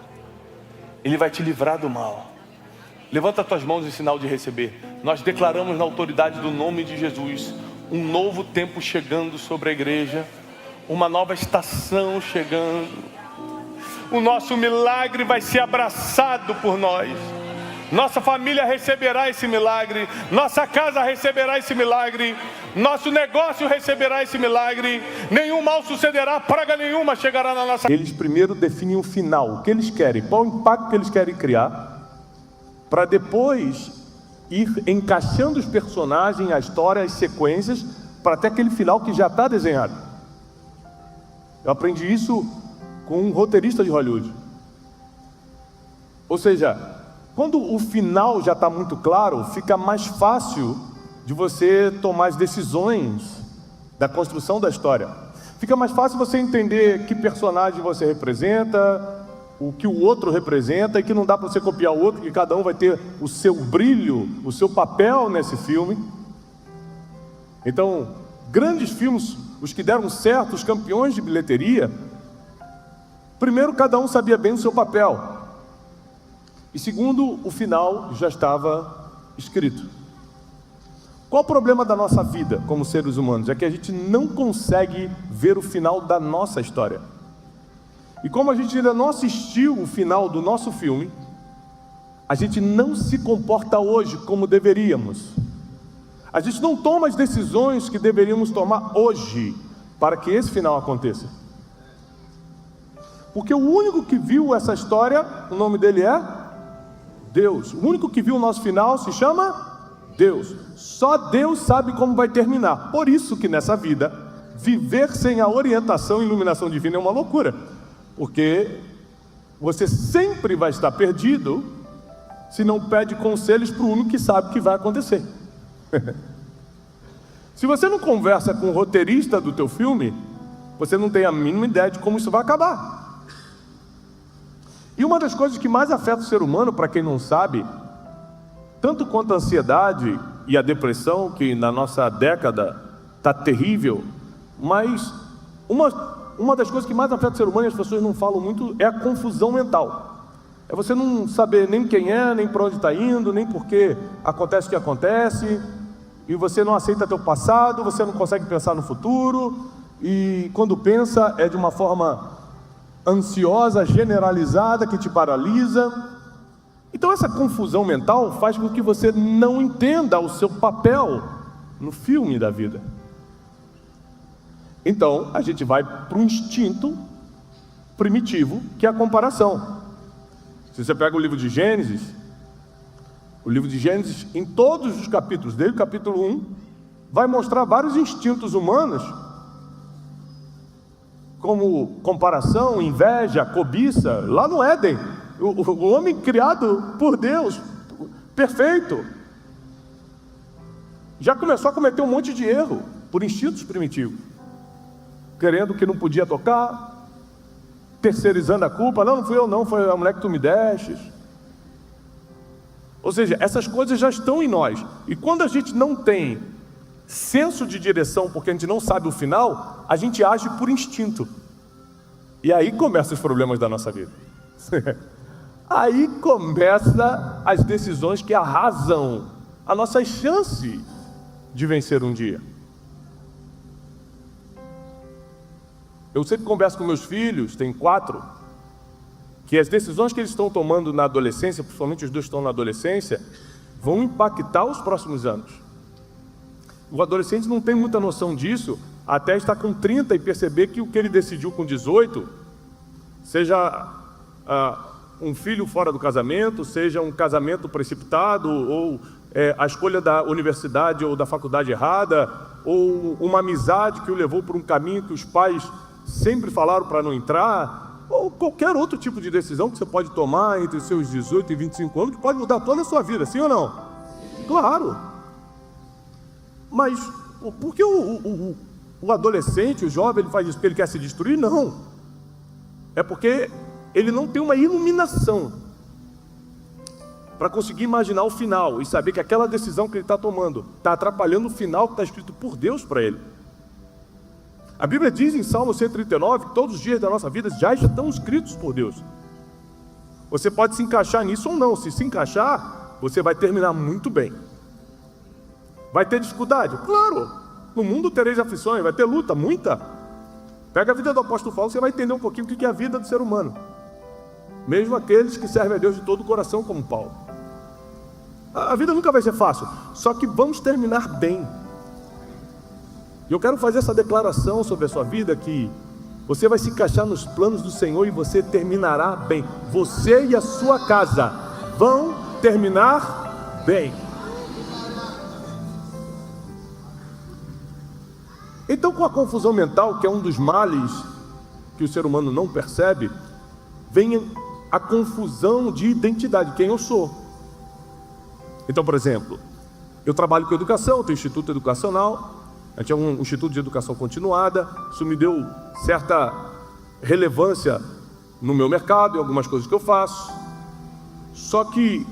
Ele vai te livrar do mal. Levanta as tuas mãos em sinal de receber. Nós declaramos na autoridade do nome de Jesus um novo tempo chegando sobre a igreja, uma nova estação chegando. O nosso milagre vai ser abraçado por nós. Nossa família receberá esse milagre, nossa casa receberá esse milagre, nosso negócio receberá esse milagre. Nenhum mal sucederá, praga nenhuma chegará na nossa... Eles primeiro definem o final, o que eles querem, qual o impacto que eles querem criar, para depois ir encaixando os personagens, a história, as sequências, para até aquele final que já está desenhado. Eu aprendi isso com um roteirista de Hollywood. Ou seja, quando o final já está muito claro, fica mais fácil de você tomar as decisões da construção da história. Fica mais fácil você entender que personagem você representa, o que o outro representa, e que não dá para você copiar o outro, que cada um vai ter o seu brilho, o seu papel nesse filme. Então, grandes filmes, os que deram certo, os campeões de bilheteria, primeiro, cada um sabia bem o seu papel. E segundo, o final já estava escrito. Qual o problema da nossa vida como seres humanos? É que a gente não consegue ver o final da nossa história. E como a gente ainda não assistiu o final do nosso filme, a gente não se comporta hoje como deveríamos. A gente não toma as decisões que deveríamos tomar hoje para que esse final aconteça. Porque o único que viu essa história, o nome dele é Deus. O único que viu o nosso final se chama Deus. Só Deus sabe como vai terminar. Por isso que nessa vida, viver sem a orientação e iluminação divina é uma loucura. Porque você sempre vai estar perdido se não pede conselhos para o único que sabe o que vai acontecer. Se você não conversa com o roteirista do teu filme, você não tem a mínima ideia de como isso vai acabar. E uma das coisas que mais afeta o ser humano, para quem não sabe, tanto quanto a ansiedade e a depressão, que na nossa década está terrível, mas uma das coisas que mais afeta o ser humano, e as pessoas não falam muito, é a confusão mental. É você não saber nem quem é, nem para onde está indo, nem por que acontece o que acontece, e você não aceita teu passado, você não consegue pensar no futuro, e quando pensa é de uma forma ansiosa, generalizada, que te paralisa. Então essa confusão mental faz com que você não entenda o seu papel no filme da vida. Então a gente vai para um instinto primitivo, que é a comparação. Se você pega o livro de Gênesis, em todos os capítulos, desde o capítulo 1, vai mostrar vários instintos humanos, como comparação, inveja, cobiça. Lá no Éden, o homem criado por Deus, perfeito, já começou a cometer um monte de erro, por instintos primitivos, querendo que não podia tocar, terceirizando a culpa. Não fui eu não, foi a mulher que tu me destes. Ou seja, essas coisas já estão em nós. E quando a gente não tem senso de direção, porque a gente não sabe o final, a gente age por instinto. E aí começam os problemas da nossa vida. Aí começam as decisões que arrasam a nossa chance de vencer um dia. Eu sempre converso com meus filhos, tem 4, que as decisões que eles estão tomando na adolescência, principalmente os 2 estão na adolescência, vão impactar os próximos anos. O adolescente não tem muita noção disso, até estar com 30 e perceber que o que ele decidiu com 18 seja um filho fora do casamento, seja um casamento precipitado, ou a escolha da universidade ou da faculdade errada, ou uma amizade que o levou por um caminho que os pais sempre falaram para não entrar, ou qualquer outro tipo de decisão que você pode tomar entre os seus 18 e 25 anos, que pode mudar toda a sua vida, sim ou não? Claro. Mas por que o adolescente, o jovem, ele faz isso porque ele quer se destruir? Não. É porque ele não tem uma iluminação para conseguir imaginar o final e saber que aquela decisão que ele está tomando está atrapalhando o final que está escrito por Deus para ele. A Bíblia diz em Salmo 139 que todos os dias da nossa vida já estão escritos por Deus. Você pode se encaixar nisso ou não. Se se encaixar, você vai terminar muito bem. Vai ter dificuldade? Claro. No mundo tereis aflições, vai ter luta, muita. Pega a vida do apóstolo Paulo, você vai entender um pouquinho o que é a vida do ser humano. Mesmo aqueles que servem a Deus de todo o coração, como Paulo. A vida nunca vai ser fácil, só que vamos terminar bem. E eu quero fazer essa declaração sobre a sua vida, que você vai se encaixar nos planos do Senhor e você terminará bem. Você e a sua casa vão terminar bem. Então, com a confusão mental, que é um dos males que o ser humano não percebe, vem a confusão de identidade, quem eu sou. Então, por exemplo, eu trabalho com educação, tenho instituto educacional, a gente é um instituto de educação continuada, isso me deu certa relevância no meu mercado, em algumas coisas que eu faço, só que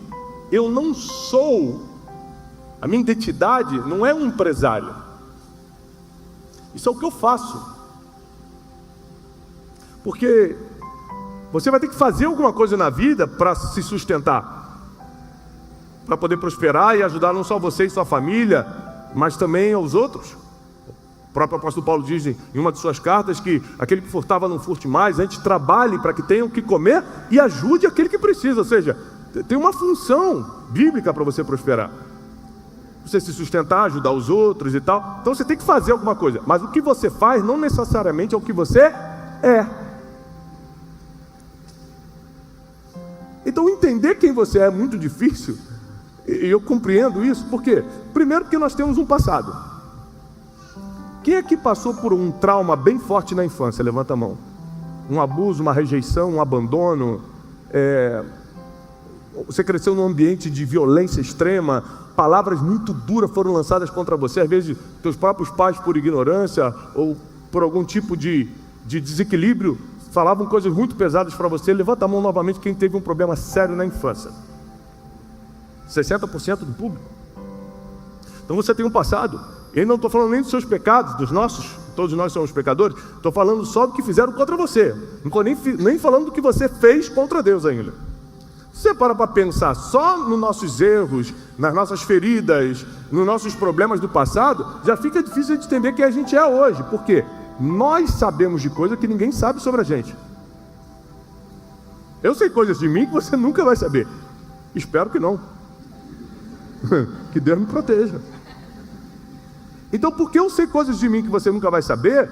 eu não sou, a minha identidade não é um empresário. Isso é o que eu faço. Porque você vai ter que fazer alguma coisa na vida para se sustentar, para poder prosperar e ajudar não só você e sua família, mas também aos outros. O próprio apóstolo Paulo diz em uma de suas cartas que aquele que furtava não furte mais, antes trabalhe para que tenham o que comer e ajude aquele que precisa. Ou seja, tem uma função bíblica para você prosperar. Você se sustentar, ajudar os outros e tal. Então você tem que fazer alguma coisa. Mas o que você faz não necessariamente é o que você é. Então entender quem você é muito difícil. E eu compreendo isso. Por quê? Primeiro porque nós temos um passado. Quem aqui passou por um trauma bem forte na infância? Levanta a mão. Um abuso, uma rejeição, um abandono. Você cresceu num ambiente de violência extrema. Palavras muito duras foram lançadas contra você, às vezes teus próprios pais, por ignorância ou por algum tipo de desequilíbrio, falavam coisas muito pesadas para você. Levanta a mão novamente quem teve um problema sério na infância. 60% do público. Então você tem um passado. Eu não estou falando nem dos seus pecados, dos nossos, todos nós somos pecadores. Estou falando só do que fizeram contra você. Não estou nem falando do que você fez contra Deus ainda. Se você para pensar só nos nossos erros, nas nossas feridas, nos nossos problemas do passado, já fica difícil de entender quem a gente é hoje. Por quê? Nós sabemos de coisas que ninguém sabe sobre a gente. Eu sei coisas de mim que você nunca vai saber. Espero que não. Que Deus me proteja. Então, porque eu sei coisas de mim que você nunca vai saber,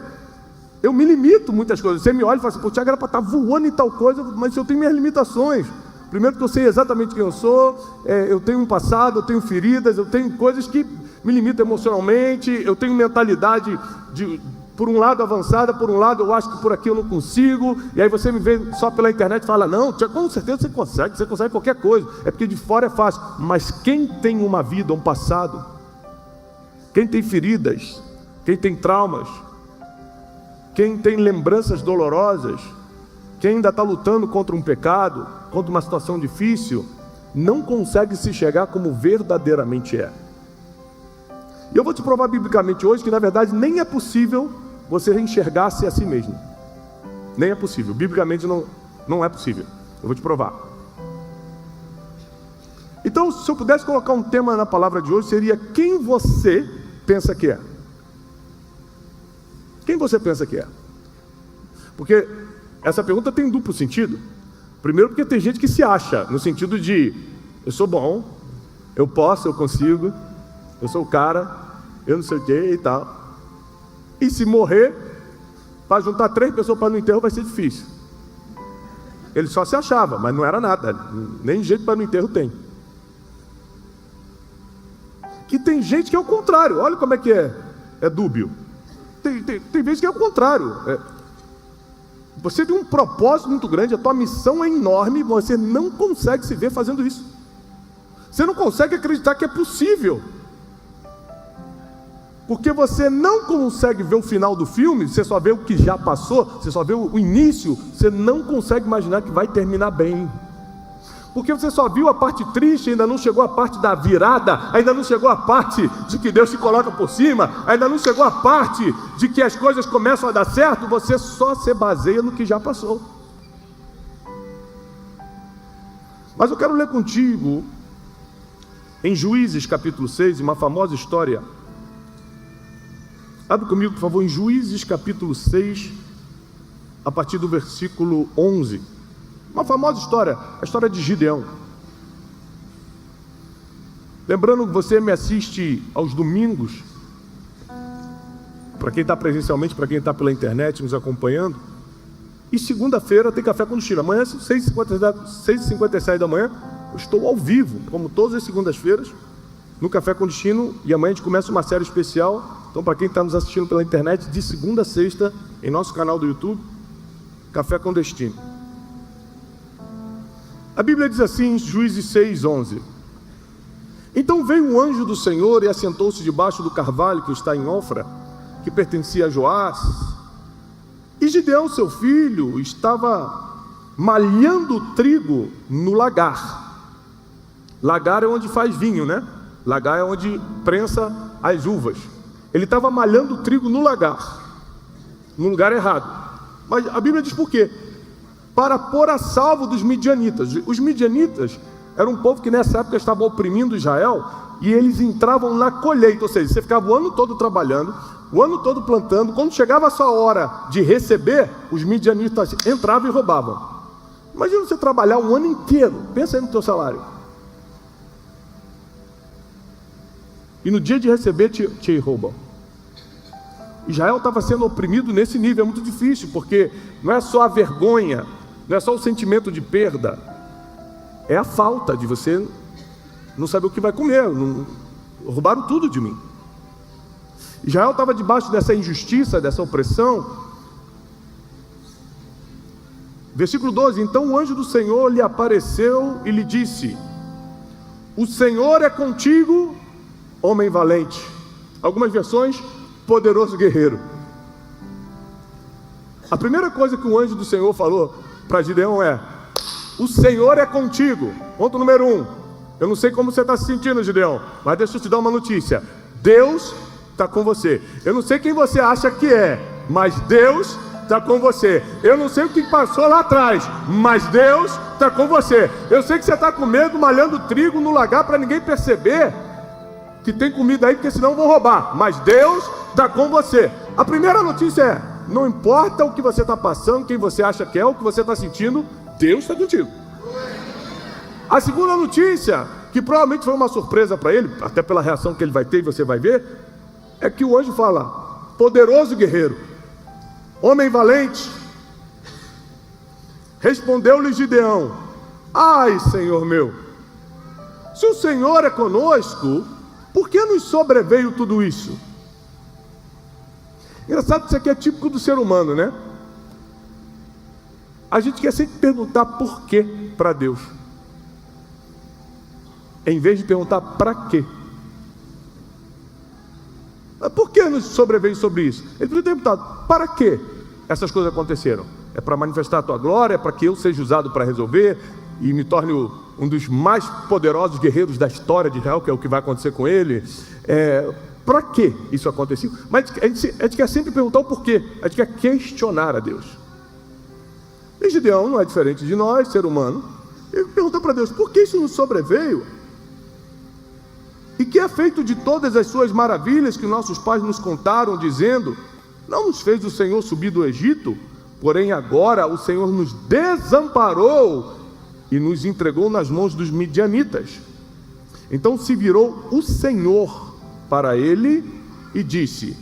eu me limito muitas coisas. Você me olha e fala assim, pô, Tiago, era para estar voando em tal coisa, mas eu tenho minhas limitações. Primeiro que eu sei exatamente quem eu sou, eu tenho um passado, eu tenho feridas, eu tenho coisas que me limitam emocionalmente, eu tenho mentalidade por um lado avançada, por um lado eu acho que por aqui eu não consigo, e aí você me vê só pela internet e fala, não, com certeza você consegue qualquer coisa, é porque de fora é fácil. Mas quem tem uma vida, um passado, quem tem feridas, quem tem traumas, quem tem lembranças dolorosas, quem ainda está lutando contra um pecado, contra uma situação difícil, não consegue se enxergar como verdadeiramente é. E eu vou te provar biblicamente hoje que na verdade nem é possível você enxergar-se a si mesmo. Nem é possível, biblicamente não é possível. Eu vou te provar. Então, se eu pudesse colocar um tema na palavra de hoje, seria quem você pensa que é. Quem você pensa que é? Porque essa pergunta tem duplo sentido. Primeiro porque tem gente que se acha, no sentido de, eu sou bom, eu posso, eu consigo, eu sou o cara, eu não sei o que e tal. E se morrer, para juntar 3 pessoas para no enterro vai ser difícil. Ele só se achava, mas não era nada. Nem jeito para no enterro tem. Que tem gente que é o contrário. Olha como é que é dúbio. Tem vezes que é o contrário. Você tem um propósito muito grande, a tua missão é enorme, você não consegue se ver fazendo isso. Você não consegue acreditar que é possível. Porque você não consegue ver o final do filme, você só vê o que já passou, você só vê o início, você não consegue imaginar que vai terminar bem. Porque você só viu a parte triste, ainda não chegou a parte da virada, ainda não chegou a parte de que Deus te coloca por cima, ainda não chegou a parte de que as coisas começam a dar certo, você só se baseia no que já passou. Mas eu quero ler contigo, em Juízes capítulo 6, uma famosa história. Abre comigo, por favor, em Juízes capítulo 6, a partir do versículo 11. Uma famosa história, a história de Gideão. Lembrando que você me assiste aos domingos, para quem está presencialmente, para quem está pela internet nos acompanhando, e segunda-feira tem Café com Destino. Amanhã, 6h57 da manhã, eu estou ao vivo, como todas as segundas-feiras, no Café com Destino, e amanhã a gente começa uma série especial. Então, para quem está nos assistindo pela internet, de segunda a sexta, em nosso canal do YouTube, Café com Destino. A Bíblia diz assim, em Juízes 6:11: Então veio um anjo do Senhor e assentou-se debaixo do carvalho que está em Ofra, que pertencia a Joás. E Gideão, seu filho, estava malhando trigo no lagar. Lagar é onde faz vinho, né? Lagar é onde prensa as uvas. Ele estava malhando trigo no lagar, no lugar errado. Mas a Bíblia diz por quê? Para pôr a salvo dos midianitas. Os midianitas eram um povo que nessa época estava oprimindo Israel, e eles entravam na colheita, ou seja, você ficava o ano todo trabalhando, o ano todo plantando, quando chegava a sua hora de receber, os midianitas entravam e roubavam. Imagina você trabalhar um ano inteiro, pensa aí no teu salário, e no dia de receber te roubam. Israel estava sendo oprimido nesse nível, é muito difícil, porque não é só a vergonha, não é só o sentimento de perda, é a falta de você não saber o que vai comer. Roubaram tudo de mim. Israel estava debaixo dessa injustiça, dessa opressão. Versículo 12: Então o anjo do Senhor lhe apareceu e lhe disse: O Senhor é contigo, homem valente. Algumas versões, poderoso guerreiro. A primeira coisa que o anjo do Senhor falou para Gideão é: o Senhor é contigo. Ponto número 1. Eu não sei como você está se sentindo, Gideão, mas deixa eu te dar uma notícia: Deus está com você. Eu não sei quem você acha que é, mas Deus está com você. Eu não sei o que passou lá atrás, mas Deus está com você. Eu sei que você está com medo, malhando trigo no lagar para ninguém perceber que tem comida aí, porque senão vão roubar, mas Deus está com você. A primeira notícia é: não importa o que você está passando, quem você acha que é, o que você está sentindo, Deus está contigo. A segunda notícia, que provavelmente foi uma surpresa para ele, até pela reação que ele vai ter e você vai ver, é que o anjo fala: poderoso guerreiro, homem valente. Respondeu-lhe Gideão: ai, Senhor meu, se o Senhor é conosco, por que nos sobreveio tudo isso? Engraçado que isso aqui é típico do ser humano, né? A gente quer sempre perguntar por quê para Deus, em vez de perguntar para quê. Por que nos sobreveio sobre isso? Ele podia ter perguntado: para que essas coisas aconteceram? É para manifestar a tua glória? É para que eu seja usado para resolver e me torne um dos mais poderosos guerreiros da história de Israel, que é o que vai acontecer com ele? Para que isso aconteceu? Mas a gente quer sempre perguntar o porquê, a gente quer questionar a Deus. E Gideão não é diferente de nós, ser humano. Ele perguntou para Deus: por que isso nos sobreveio? E que é feito de todas as suas maravilhas que nossos pais nos contaram, dizendo: não nos fez o Senhor subir do Egito? Porém agora o Senhor nos desamparou e nos entregou nas mãos dos midianitas. Então se virou o Senhor para ele e disse: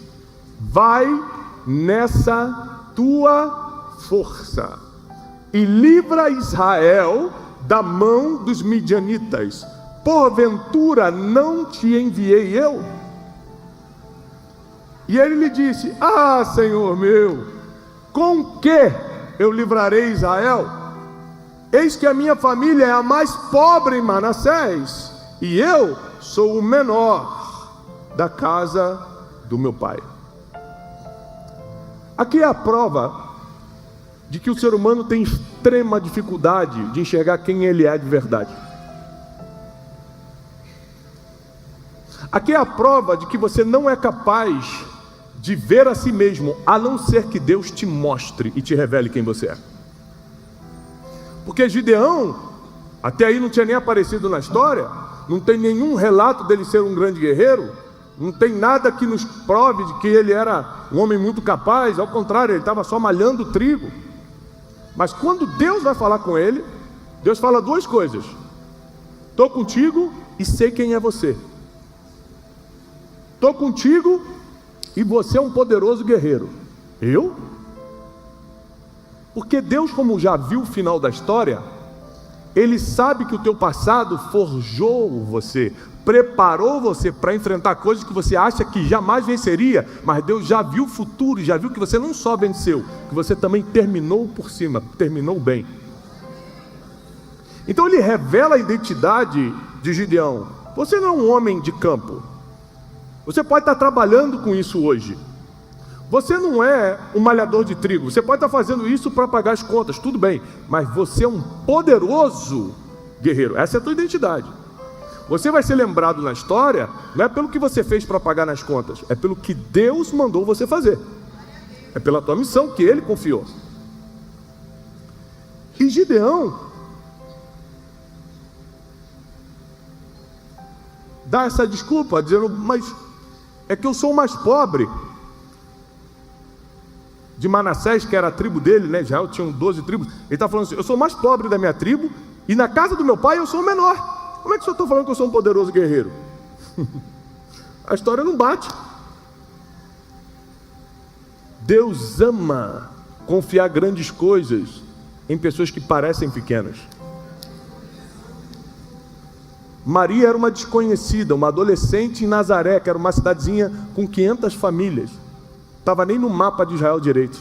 vai nessa tua força. e livra Israel da mão dos midianitas. Porventura não te enviei eu? E ele lhe disse: ah, Senhor meu, com que eu livrarei Israel? Eis que a minha família é a mais pobre em Manassés, e eu sou o menor da casa do meu pai. Aqui é a prova de que o ser humano tem extrema dificuldade de enxergar quem ele é de verdade. Aqui é a prova de que você não é capaz de ver a si mesmo, a não ser que Deus te mostre e te revele quem você é. Porque Gideão, até aí não tinha nem aparecido na história, não tem nenhum relato dele ser um grande guerreiro, não tem nada que nos prove de que ele era um homem muito capaz, ao contrário, ele estava só malhando trigo. Mas quando Deus vai falar com ele, Deus fala duas coisas: estou contigo e sei quem é você. Estou contigo e você é um poderoso guerreiro. Eu? Porque Deus, como já viu o final da história, Ele sabe que o teu passado forjou você, preparou você para enfrentar coisas que você acha que jamais venceria, mas Deus já viu o futuro e já viu que você não só venceu, que você também terminou por cima, terminou bem. Então Ele revela a identidade de Gideão. Você não é um homem de campo. Você pode estar trabalhando com isso hoje. Você não é um malhador de trigo. Você pode estar fazendo isso para pagar as contas, tudo bem. Mas você é um poderoso guerreiro. Essa é a tua identidade. Você vai ser lembrado na história, não é pelo que você fez para pagar nas contas, é pelo que Deus mandou você fazer. É pela tua missão que Ele confiou. E Gideão dá essa desculpa, dizendo: mas é que eu sou o mais pobre de Manassés, que era a tribo dele, né? Israel tinha 12 tribos. Ele está falando assim: eu sou o mais pobre da minha tribo, e na casa do meu pai eu sou o menor. Como é que o senhor está falando que eu sou um poderoso guerreiro? A história não bate. Deus ama confiar grandes coisas em pessoas que parecem pequenas. Maria era uma desconhecida, uma adolescente em Nazaré, que era uma cidadezinha com 500 famílias. Estava nem no mapa de Israel direito.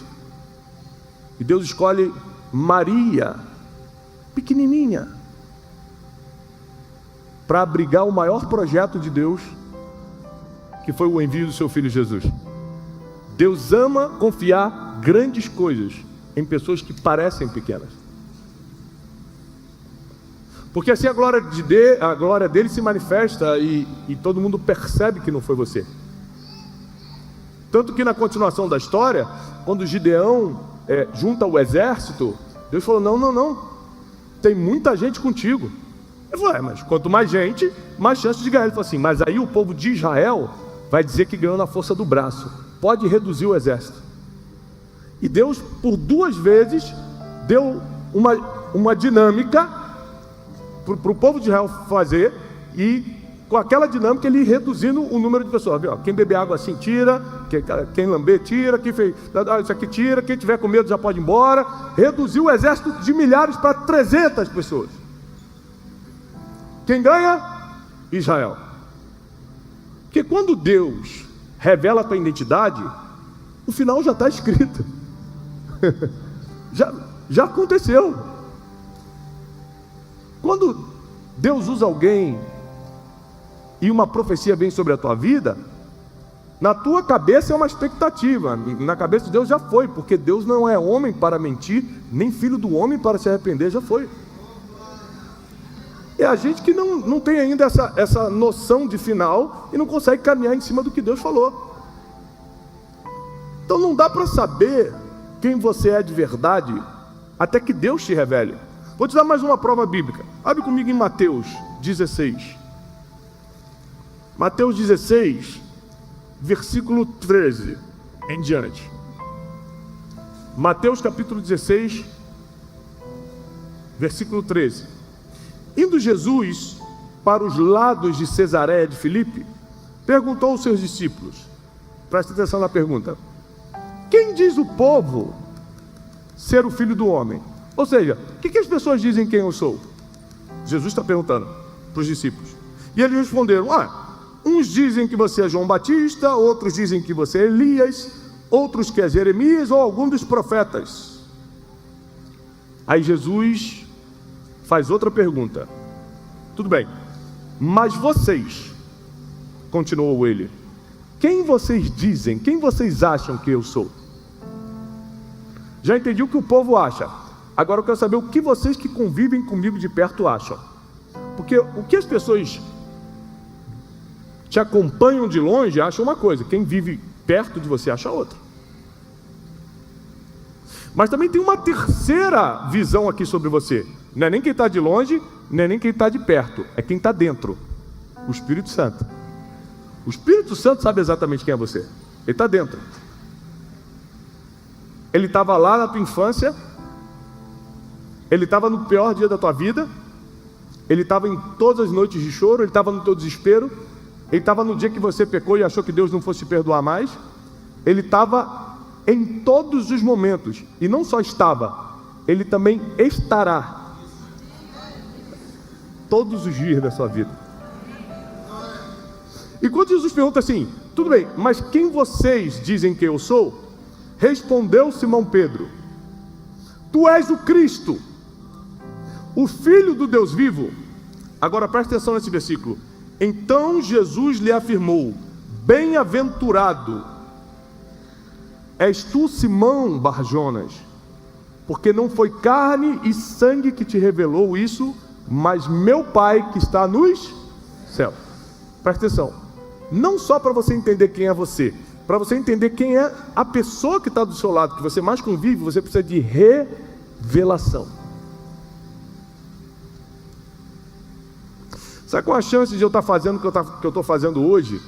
E Deus escolhe Maria, pequenininha, para abrigar o maior projeto de Deus, que foi o envio do seu Filho Jesus. Deus ama confiar grandes coisas em pessoas que parecem pequenas. Porque assim a glória dele se manifesta e todo mundo percebe que não foi você. Tanto que na continuação da história, quando Gideão junta o exército, Deus falou: não, tem muita gente contigo. Ele falou: mas quanto mais gente, mais chance de ganhar. Ele falou assim: mas aí o povo de Israel vai dizer que ganhou na força do braço, pode reduzir o exército. E Deus, por 2 vezes, deu uma dinâmica para o povo de Israel fazer, e com aquela dinâmica ele reduzindo o número de pessoas. Viu? Quem beber água assim tira, quem lamber tira, quem fez isso aqui tira, quem tiver com medo já pode ir embora. Reduziu o exército de milhares para 300 pessoas. Quem ganha? Israel. Porque quando Deus revela a tua identidade, o final já está escrito. já aconteceu. Quando Deus usa alguém e uma profecia vem sobre a tua vida, na tua cabeça é uma expectativa, na cabeça de Deus já foi, porque Deus não é homem para mentir, nem filho do homem para se arrepender, já foi. É a gente que não tem ainda essa noção de final e não consegue caminhar em cima do que Deus falou. Então não dá para saber quem você é de verdade até que Deus te revele. Vou te dar mais uma prova bíblica. Abre comigo em Mateus 16. Mateus 16, versículo 13 em diante. Mateus capítulo 16, versículo 13. Indo Jesus para os lados de Cesareia de Filipe, perguntou aos seus discípulos, presta atenção na pergunta: quem diz o povo ser o Filho do Homem? Ou seja, o que as pessoas dizem quem eu sou? Jesus está perguntando para os discípulos. E eles responderam: uns dizem que você é João Batista, outros dizem que você é Elias, outros que é Jeremias ou algum dos profetas. Aí Jesus faz outra pergunta. Tudo bem, mas vocês, continuou ele, quem vocês dizem, quem vocês acham que eu sou? Já entendi o que o povo acha. Agora eu quero saber o que vocês que convivem comigo de perto acham. Porque o que as pessoas te acompanham de longe acham uma coisa, quem vive perto de você acha outra. Mas também tem uma terceira visão aqui sobre você. Não é nem quem está de longe, não é nem quem está de perto, é quem está dentro. O Espírito Santo. O Espírito Santo sabe exatamente quem é você. Ele está dentro. Ele estava lá na tua infância. Ele estava no pior dia da tua vida. Ele estava em todas as noites de choro. Ele estava no teu desespero. Ele estava no dia que você pecou e achou que Deus não fosse te perdoar mais. Ele estava em todos os momentos. E não só estava, ele também estará todos os dias da sua vida. E quando Jesus pergunta assim: tudo bem, mas quem vocês dizem que eu sou? Respondeu Simão Pedro: tu és o Cristo, o Filho do Deus vivo. Agora presta atenção nesse versículo. Então Jesus lhe afirmou: bem-aventurado és tu, Simão Bar-Jonas, porque não foi carne e sangue que te revelou isso, mas meu Pai que está nos céus. Presta atenção, não só para você entender quem é você, para você entender quem é a pessoa que está do seu lado, que você mais convive, você precisa de revelação. Sabe qual a chance de eu estar fazendo o que eu estou fazendo hoje?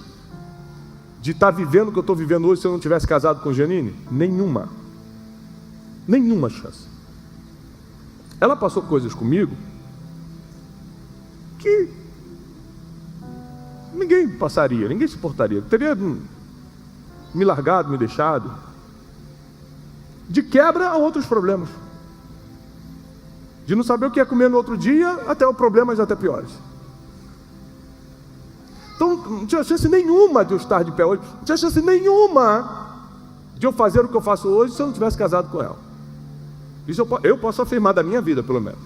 De estar vivendo o que eu estou vivendo hoje se eu não tivesse casado com Janine? Nenhuma. Nenhuma chance. Ela passou coisas comigo que ninguém passaria, ninguém suportaria. Teria me largado, me deixado. De quebra a outros problemas. De não saber o que ia comer no outro dia, até problemas até piores. Então não tinha chance nenhuma de eu estar de pé hoje. Não tinha chance nenhuma de eu fazer o que eu faço hoje se eu não tivesse casado com ela. Isso eu posso afirmar da minha vida, pelo menos.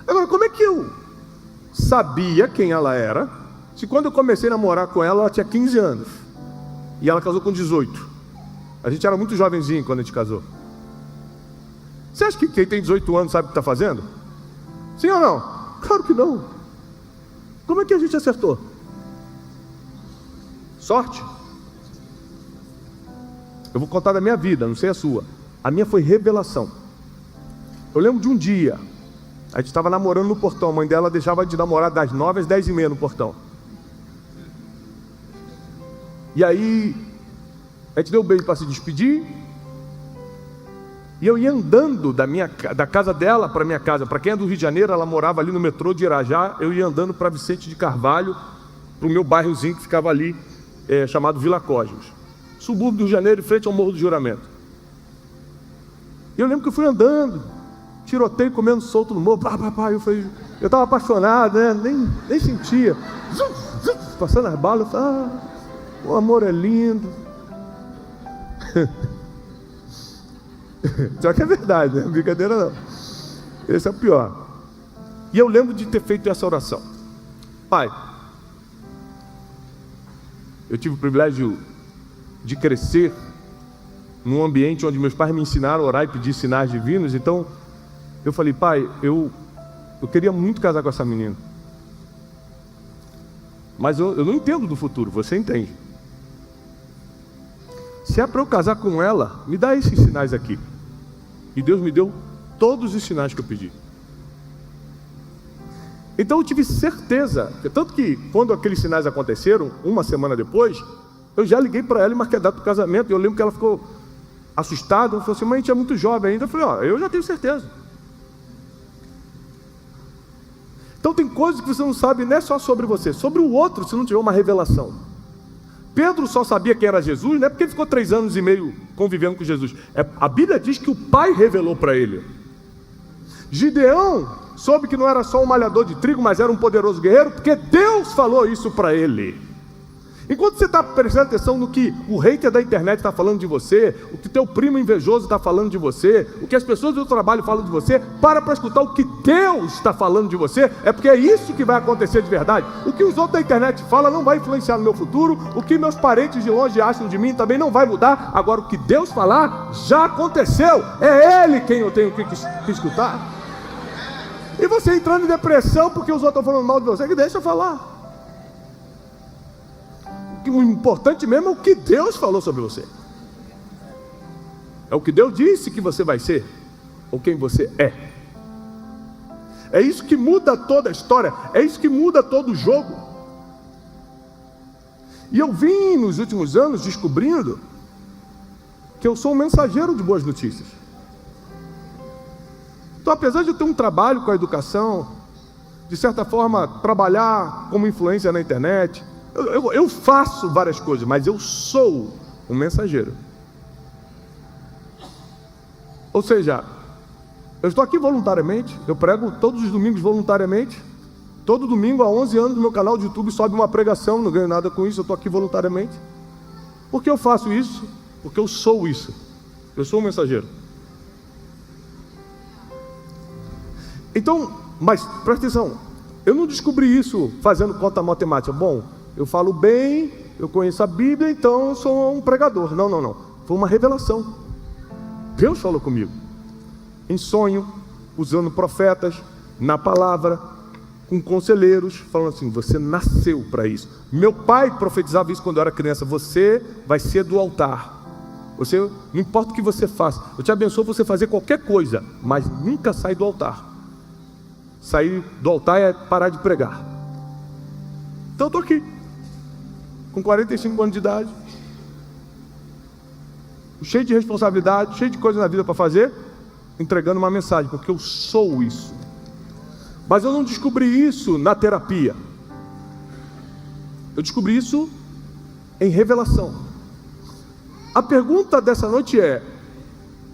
Agora, como é que eu sabia quem ela era, se quando eu comecei a namorar com ela, ela tinha 15 anos e ela casou com 18? A gente era muito jovenzinho quando a gente casou. Você acha que quem tem 18 anos sabe o que está fazendo? Sim ou não? Claro que não. Como é que a gente acertou? Sorte? Eu vou contar da minha vida, não sei a sua. A minha foi revelação. Eu lembro de um dia, a gente estava namorando no portão. A mãe dela deixava de namorar das 9 às 10h30 no portão. E aí a gente deu um beijo para se despedir. E eu ia andando da casa dela para minha casa. Para quem é do Rio de Janeiro, ela morava ali no metrô de Irajá. Eu ia andando para Vicente de Carvalho, para o meu bairrozinho que ficava ali, chamado Vila Cosmos, subúrbio do Rio de Janeiro, em frente ao Morro do Juramento. E eu lembro que eu fui andando, tiroteio, comendo solto no morro. Eu estava apaixonado, né? Nem sentia. Passando as balas, eu falei: o amor é lindo. Só que é verdade, né? Brincadeira não. Esse é o pior. E eu lembro de ter feito essa oração: Pai, eu tive o privilégio de crescer num ambiente onde meus pais me ensinaram a orar e pedir sinais divinos. Então eu falei: Pai, eu queria muito casar com essa menina, mas eu não entendo do futuro, você entende. Se é para eu casar com ela, me dá esses sinais aqui. E Deus me deu todos os sinais que eu pedi. Então eu tive certeza, tanto que quando aqueles sinais aconteceram, uma semana depois, eu já liguei para ela e marquei a data do casamento. E eu lembro que ela ficou assustada, ela falou assim: mas a gente é muito jovem ainda. Eu falei: eu já tenho certeza. Então tem coisas que você não sabe, não é só sobre você, sobre o outro, se não tiver uma revelação. Pedro só sabia quem era Jesus, não é porque ele ficou 3 anos e meio convivendo com Jesus. A Bíblia diz que o Pai revelou para ele. Gideão soube que não era só um malhador de trigo, mas era um poderoso guerreiro, porque Deus falou isso para ele. Enquanto você está prestando atenção no que o hater da internet está falando de você, o que teu primo invejoso está falando de você, o que as pessoas do trabalho falam de você, para escutar o que Deus está falando de você, é porque é isso que vai acontecer de verdade. O que os outros da internet falam não vai influenciar no meu futuro, o que meus parentes de longe acham de mim também não vai mudar. Agora o que Deus falar já aconteceu, é Ele quem eu tenho que escutar. E você entrando em depressão porque os outros estão falando mal de você, que deixa eu falar. O importante mesmo é o que Deus falou sobre você. É o que Deus disse que você vai ser, ou quem você é. É isso que muda toda a história, é isso que muda todo o jogo. E eu vim nos últimos anos descobrindo que eu sou um mensageiro de boas notícias. Então, apesar de eu ter um trabalho com a educação, de certa forma trabalhar como influência na internet, eu faço várias coisas, mas eu sou um mensageiro. Ou seja, eu estou aqui voluntariamente, eu prego todos os domingos voluntariamente. Todo domingo, há 11 anos, no meu canal de YouTube sobe uma pregação, não ganho nada com isso, eu estou aqui voluntariamente. Por que eu faço isso? Porque eu sou isso. Eu sou um mensageiro. Então, mas presta atenção, eu não descobri isso fazendo conta matemática. Bom, eu falo bem, eu conheço a Bíblia, então eu sou um pregador. Não. Foi uma revelação. Deus falou comigo. Em sonho, usando profetas, na palavra, com conselheiros, falando assim, você nasceu para isso. Meu pai profetizava isso quando eu era criança. Você vai ser do altar. Você, não importa o que você faça, eu te abençoo você fazer qualquer coisa, mas nunca sai do altar. Sair do altar é parar de pregar. Então eu estou aqui, com 45 anos de idade, cheio de responsabilidade, cheio de coisa na vida para fazer, entregando uma mensagem, porque eu sou isso. Mas eu não descobri isso na terapia. Eu descobri isso em revelação. A pergunta dessa noite é: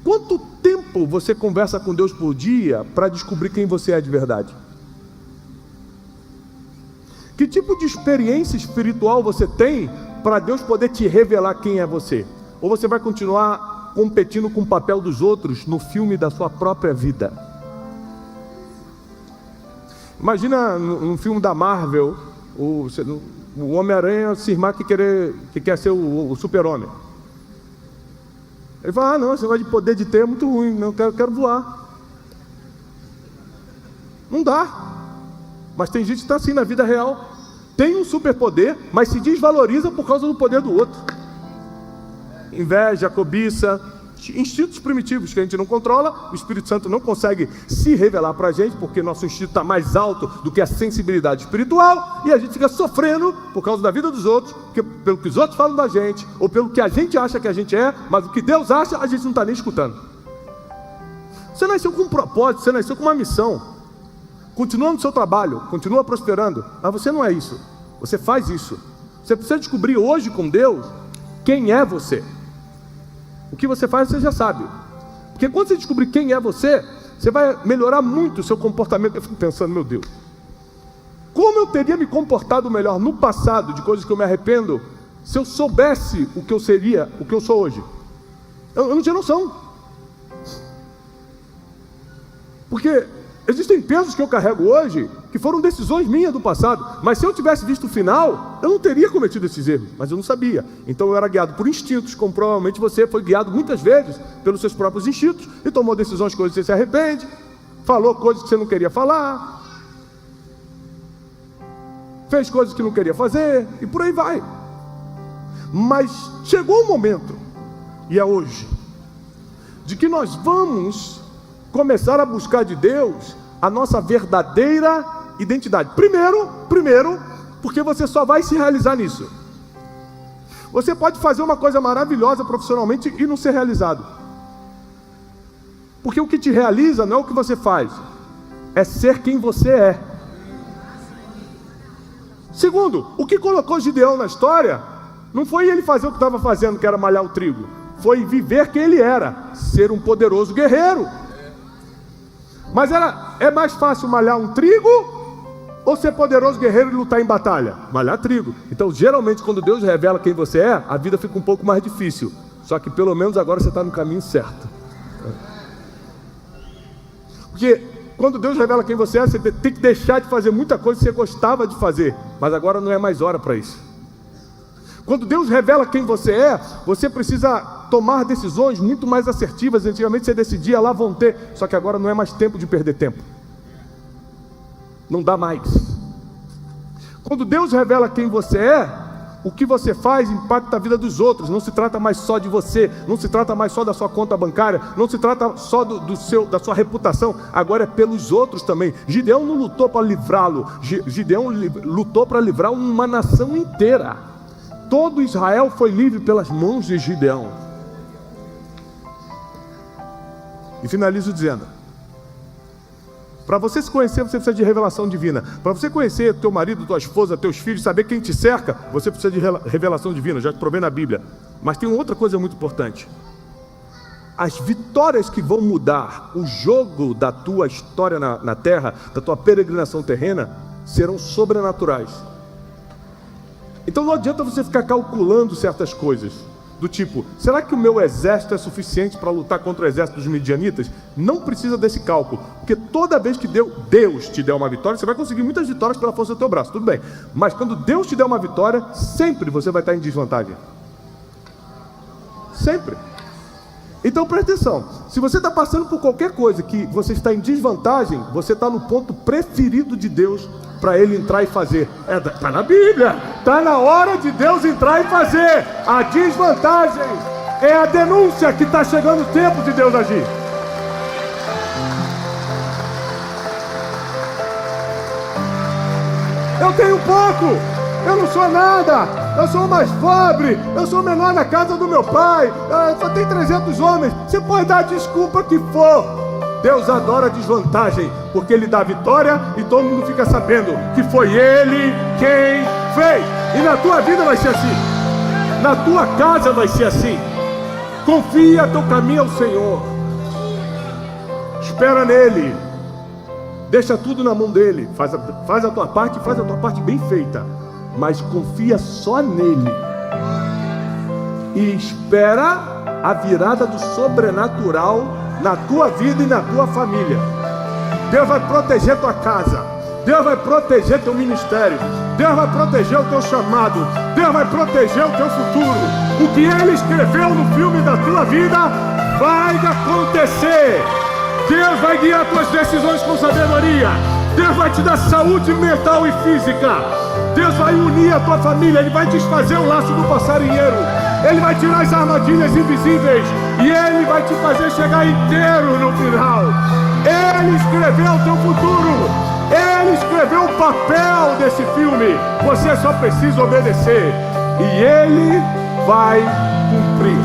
quanto tempo você conversa com Deus por dia para descobrir quem você é de verdade? Que tipo de experiência espiritual você tem para Deus poder te revelar quem é você? Ou você vai continuar competindo com o papel dos outros no filme da sua própria vida? Imagina no filme da Marvel, o Homem-Aranha cismar que quer ser o super-homem. Ele fala, não, esse negócio de poder de ter é muito ruim, não quero voar. Não dá. Mas tem gente que está assim na vida real. Tem um superpoder, mas se desvaloriza por causa do poder do outro. Inveja, cobiça, instintos primitivos que a gente não controla. O Espírito Santo não consegue se revelar para a gente, porque nosso instinto está mais alto do que a sensibilidade espiritual. E a gente fica sofrendo por causa da vida dos outros, pelo que os outros falam da gente, ou pelo que a gente acha que a gente é, mas o que Deus acha, a gente não está nem escutando. Você nasceu com um propósito, você nasceu com uma missão. Continua no seu trabalho, continua prosperando, mas você não é isso. Você faz isso. Você precisa descobrir hoje com Deus quem é você. O que você faz você já sabe. Porque quando você descobrir quem é você, você vai melhorar muito o seu comportamento. Eu fico pensando, meu Deus, como eu teria me comportado melhor no passado, de coisas que eu me arrependo, se eu soubesse o que eu seria, o que eu sou hoje? Eu não tinha noção. Porque existem pesos que eu carrego hoje que foram decisões minhas do passado, mas se eu tivesse visto o final, eu não teria cometido esses erros, mas eu não sabia. Então eu era guiado por instintos, como provavelmente você foi guiado muitas vezes pelos seus próprios instintos e tomou decisões, coisas que você se arrepende, falou coisas que você não queria falar, fez coisas que não queria fazer e por aí vai. Mas chegou o momento, e é hoje, de que nós vamos começar a buscar de Deus a nossa verdadeira identidade. Primeiro, porque você só vai se realizar nisso. Você pode fazer uma coisa maravilhosa profissionalmente e não ser realizado. Porque o que te realiza não é o que você faz, é ser quem você é. Segundo, o que colocou Gideão na história Não foi ele fazer o que estava fazendo, que era malhar o trigo. Foi viver quem ele era, ser um poderoso guerreiro. Mas é mais fácil malhar um trigo ou ser poderoso guerreiro e lutar em batalha? Malhar trigo. Então, geralmente, quando Deus revela quem você é, a vida fica um pouco mais difícil. Só que pelo menos agora você está no caminho certo. Porque quando Deus revela quem você é, você tem que deixar de fazer muita coisa que você gostava de fazer. Mas agora não é mais hora para isso. Quando Deus revela quem você é, você precisa tomar decisões muito mais assertivas. Antigamente você decidia, lá vão ter. Só que agora não é mais tempo de perder tempo. Não dá mais. Quando Deus revela quem você é, o que você faz impacta a vida dos outros. Não se trata mais só de você. Não se trata mais só da sua conta bancária. Não se trata só da sua reputação. Agora é pelos outros também. Gideão não lutou para livrá-lo. Gideão lutou para livrar uma nação inteira. Todo Israel foi livre pelas mãos de Gideão. E finalizo dizendo: para você se conhecer, você precisa de revelação divina. Para você conhecer teu marido, tua esposa, teus filhos, saber quem te cerca, você precisa de revelação divina. Já te provei na Bíblia. Mas tem outra coisa muito importante. As vitórias que vão mudar o jogo da tua história na terra, da tua peregrinação terrena, serão sobrenaturais. Então não adianta você ficar calculando certas coisas, do tipo, será que o meu exército é suficiente para lutar contra o exército dos midianitas? Não precisa desse cálculo, porque toda vez que Deus te der uma vitória, você vai conseguir muitas vitórias pela força do teu braço, tudo bem. Mas quando Deus te der uma vitória, sempre você vai estar em desvantagem. Sempre. Então presta atenção, se você está passando por qualquer coisa que você está em desvantagem, você está no ponto preferido de Deus para Ele entrar e fazer. Está na Bíblia, está na hora de Deus entrar e fazer. A desvantagem é a denúncia que está chegando o tempo de Deus agir. Eu tenho pouco, eu não sou nada, eu sou o mais pobre, eu sou o menor na casa do meu pai, só tem 300 homens. Você pode dar a desculpa que for. Deus adora a desvantagem, porque Ele dá a vitória e todo mundo fica sabendo que foi Ele quem fez. E na tua vida vai ser assim, na tua casa vai ser assim. Confia teu caminho ao Senhor, espera nele, deixa tudo na mão dele, faz a tua parte, faz a tua parte bem feita, mas confia só nele e espera a virada do sobrenatural na tua vida e na tua família. Deus vai proteger tua casa, Deus vai proteger teu ministério, Deus vai proteger o teu chamado, Deus vai proteger o teu futuro. O que Ele escreveu no filme da tua vida vai acontecer. Deus vai guiar tuas decisões com sabedoria. Deus vai te dar saúde mental e física. Deus vai unir a tua família. Ele vai desfazer o laço do passarinheiro. Ele vai tirar as armadilhas invisíveis. E Ele vai te fazer chegar inteiro no final. Ele escreveu o teu futuro. Ele escreveu o papel desse filme. Você só precisa obedecer. E Ele vai cumprir.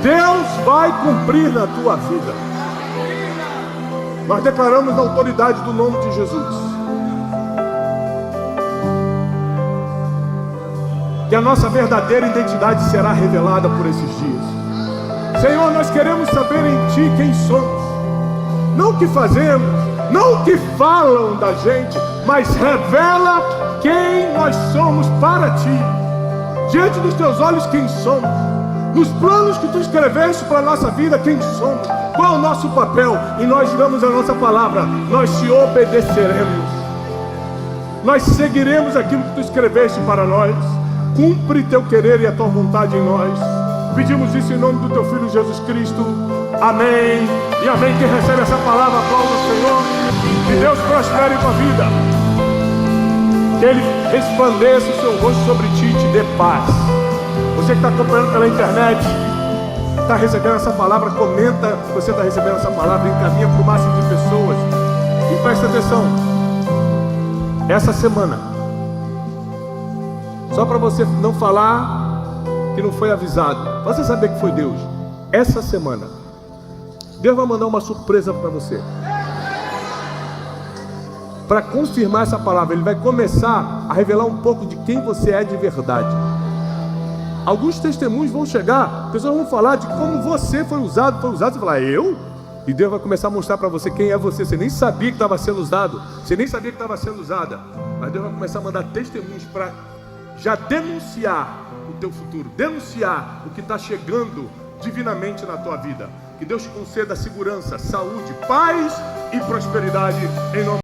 Deus vai cumprir na tua vida. Nós declaramos a autoridade do nome de Jesus. Que a nossa verdadeira identidade será revelada por esses dias. Senhor, nós queremos saber em Ti quem somos. Não o que fazemos, não o que falam da gente, mas revela quem nós somos para Ti. Diante dos Teus olhos, quem somos. Nos planos que Tu escreveste para a nossa vida, quem somos. Qual é o nosso papel? E nós damos a nossa palavra. Nós Te obedeceremos. Nós seguiremos aquilo que Tu escreveste para nós. Cumpre Teu querer e a Tua vontade em nós. Pedimos isso em nome do Teu Filho Jesus Cristo. Amém e amém. Quem recebe essa palavra, aplauda o Senhor. Que Deus prospere tua vida. Que Ele resplandeça o seu rosto sobre ti e te dê paz. Você que está acompanhando pela internet, está recebendo essa palavra, comenta se você está recebendo essa palavra, encaminha para o máximo de pessoas. E presta atenção, essa semana, só para você não falar que não foi avisado, você saber que foi Deus, essa semana, Deus vai mandar uma surpresa para você. Para confirmar essa palavra, Ele vai começar a revelar um pouco de quem você é de verdade. Alguns testemunhos vão chegar, pessoas vão falar de como você foi usado, você falar, eu? E Deus vai começar a mostrar para você quem é você. Você nem sabia que estava sendo usado, você nem sabia que estava sendo usada, mas Deus vai começar a mandar testemunhos para já denunciar o teu futuro, denunciar o que está chegando divinamente na tua vida. Que Deus te conceda segurança, saúde, paz e prosperidade em nome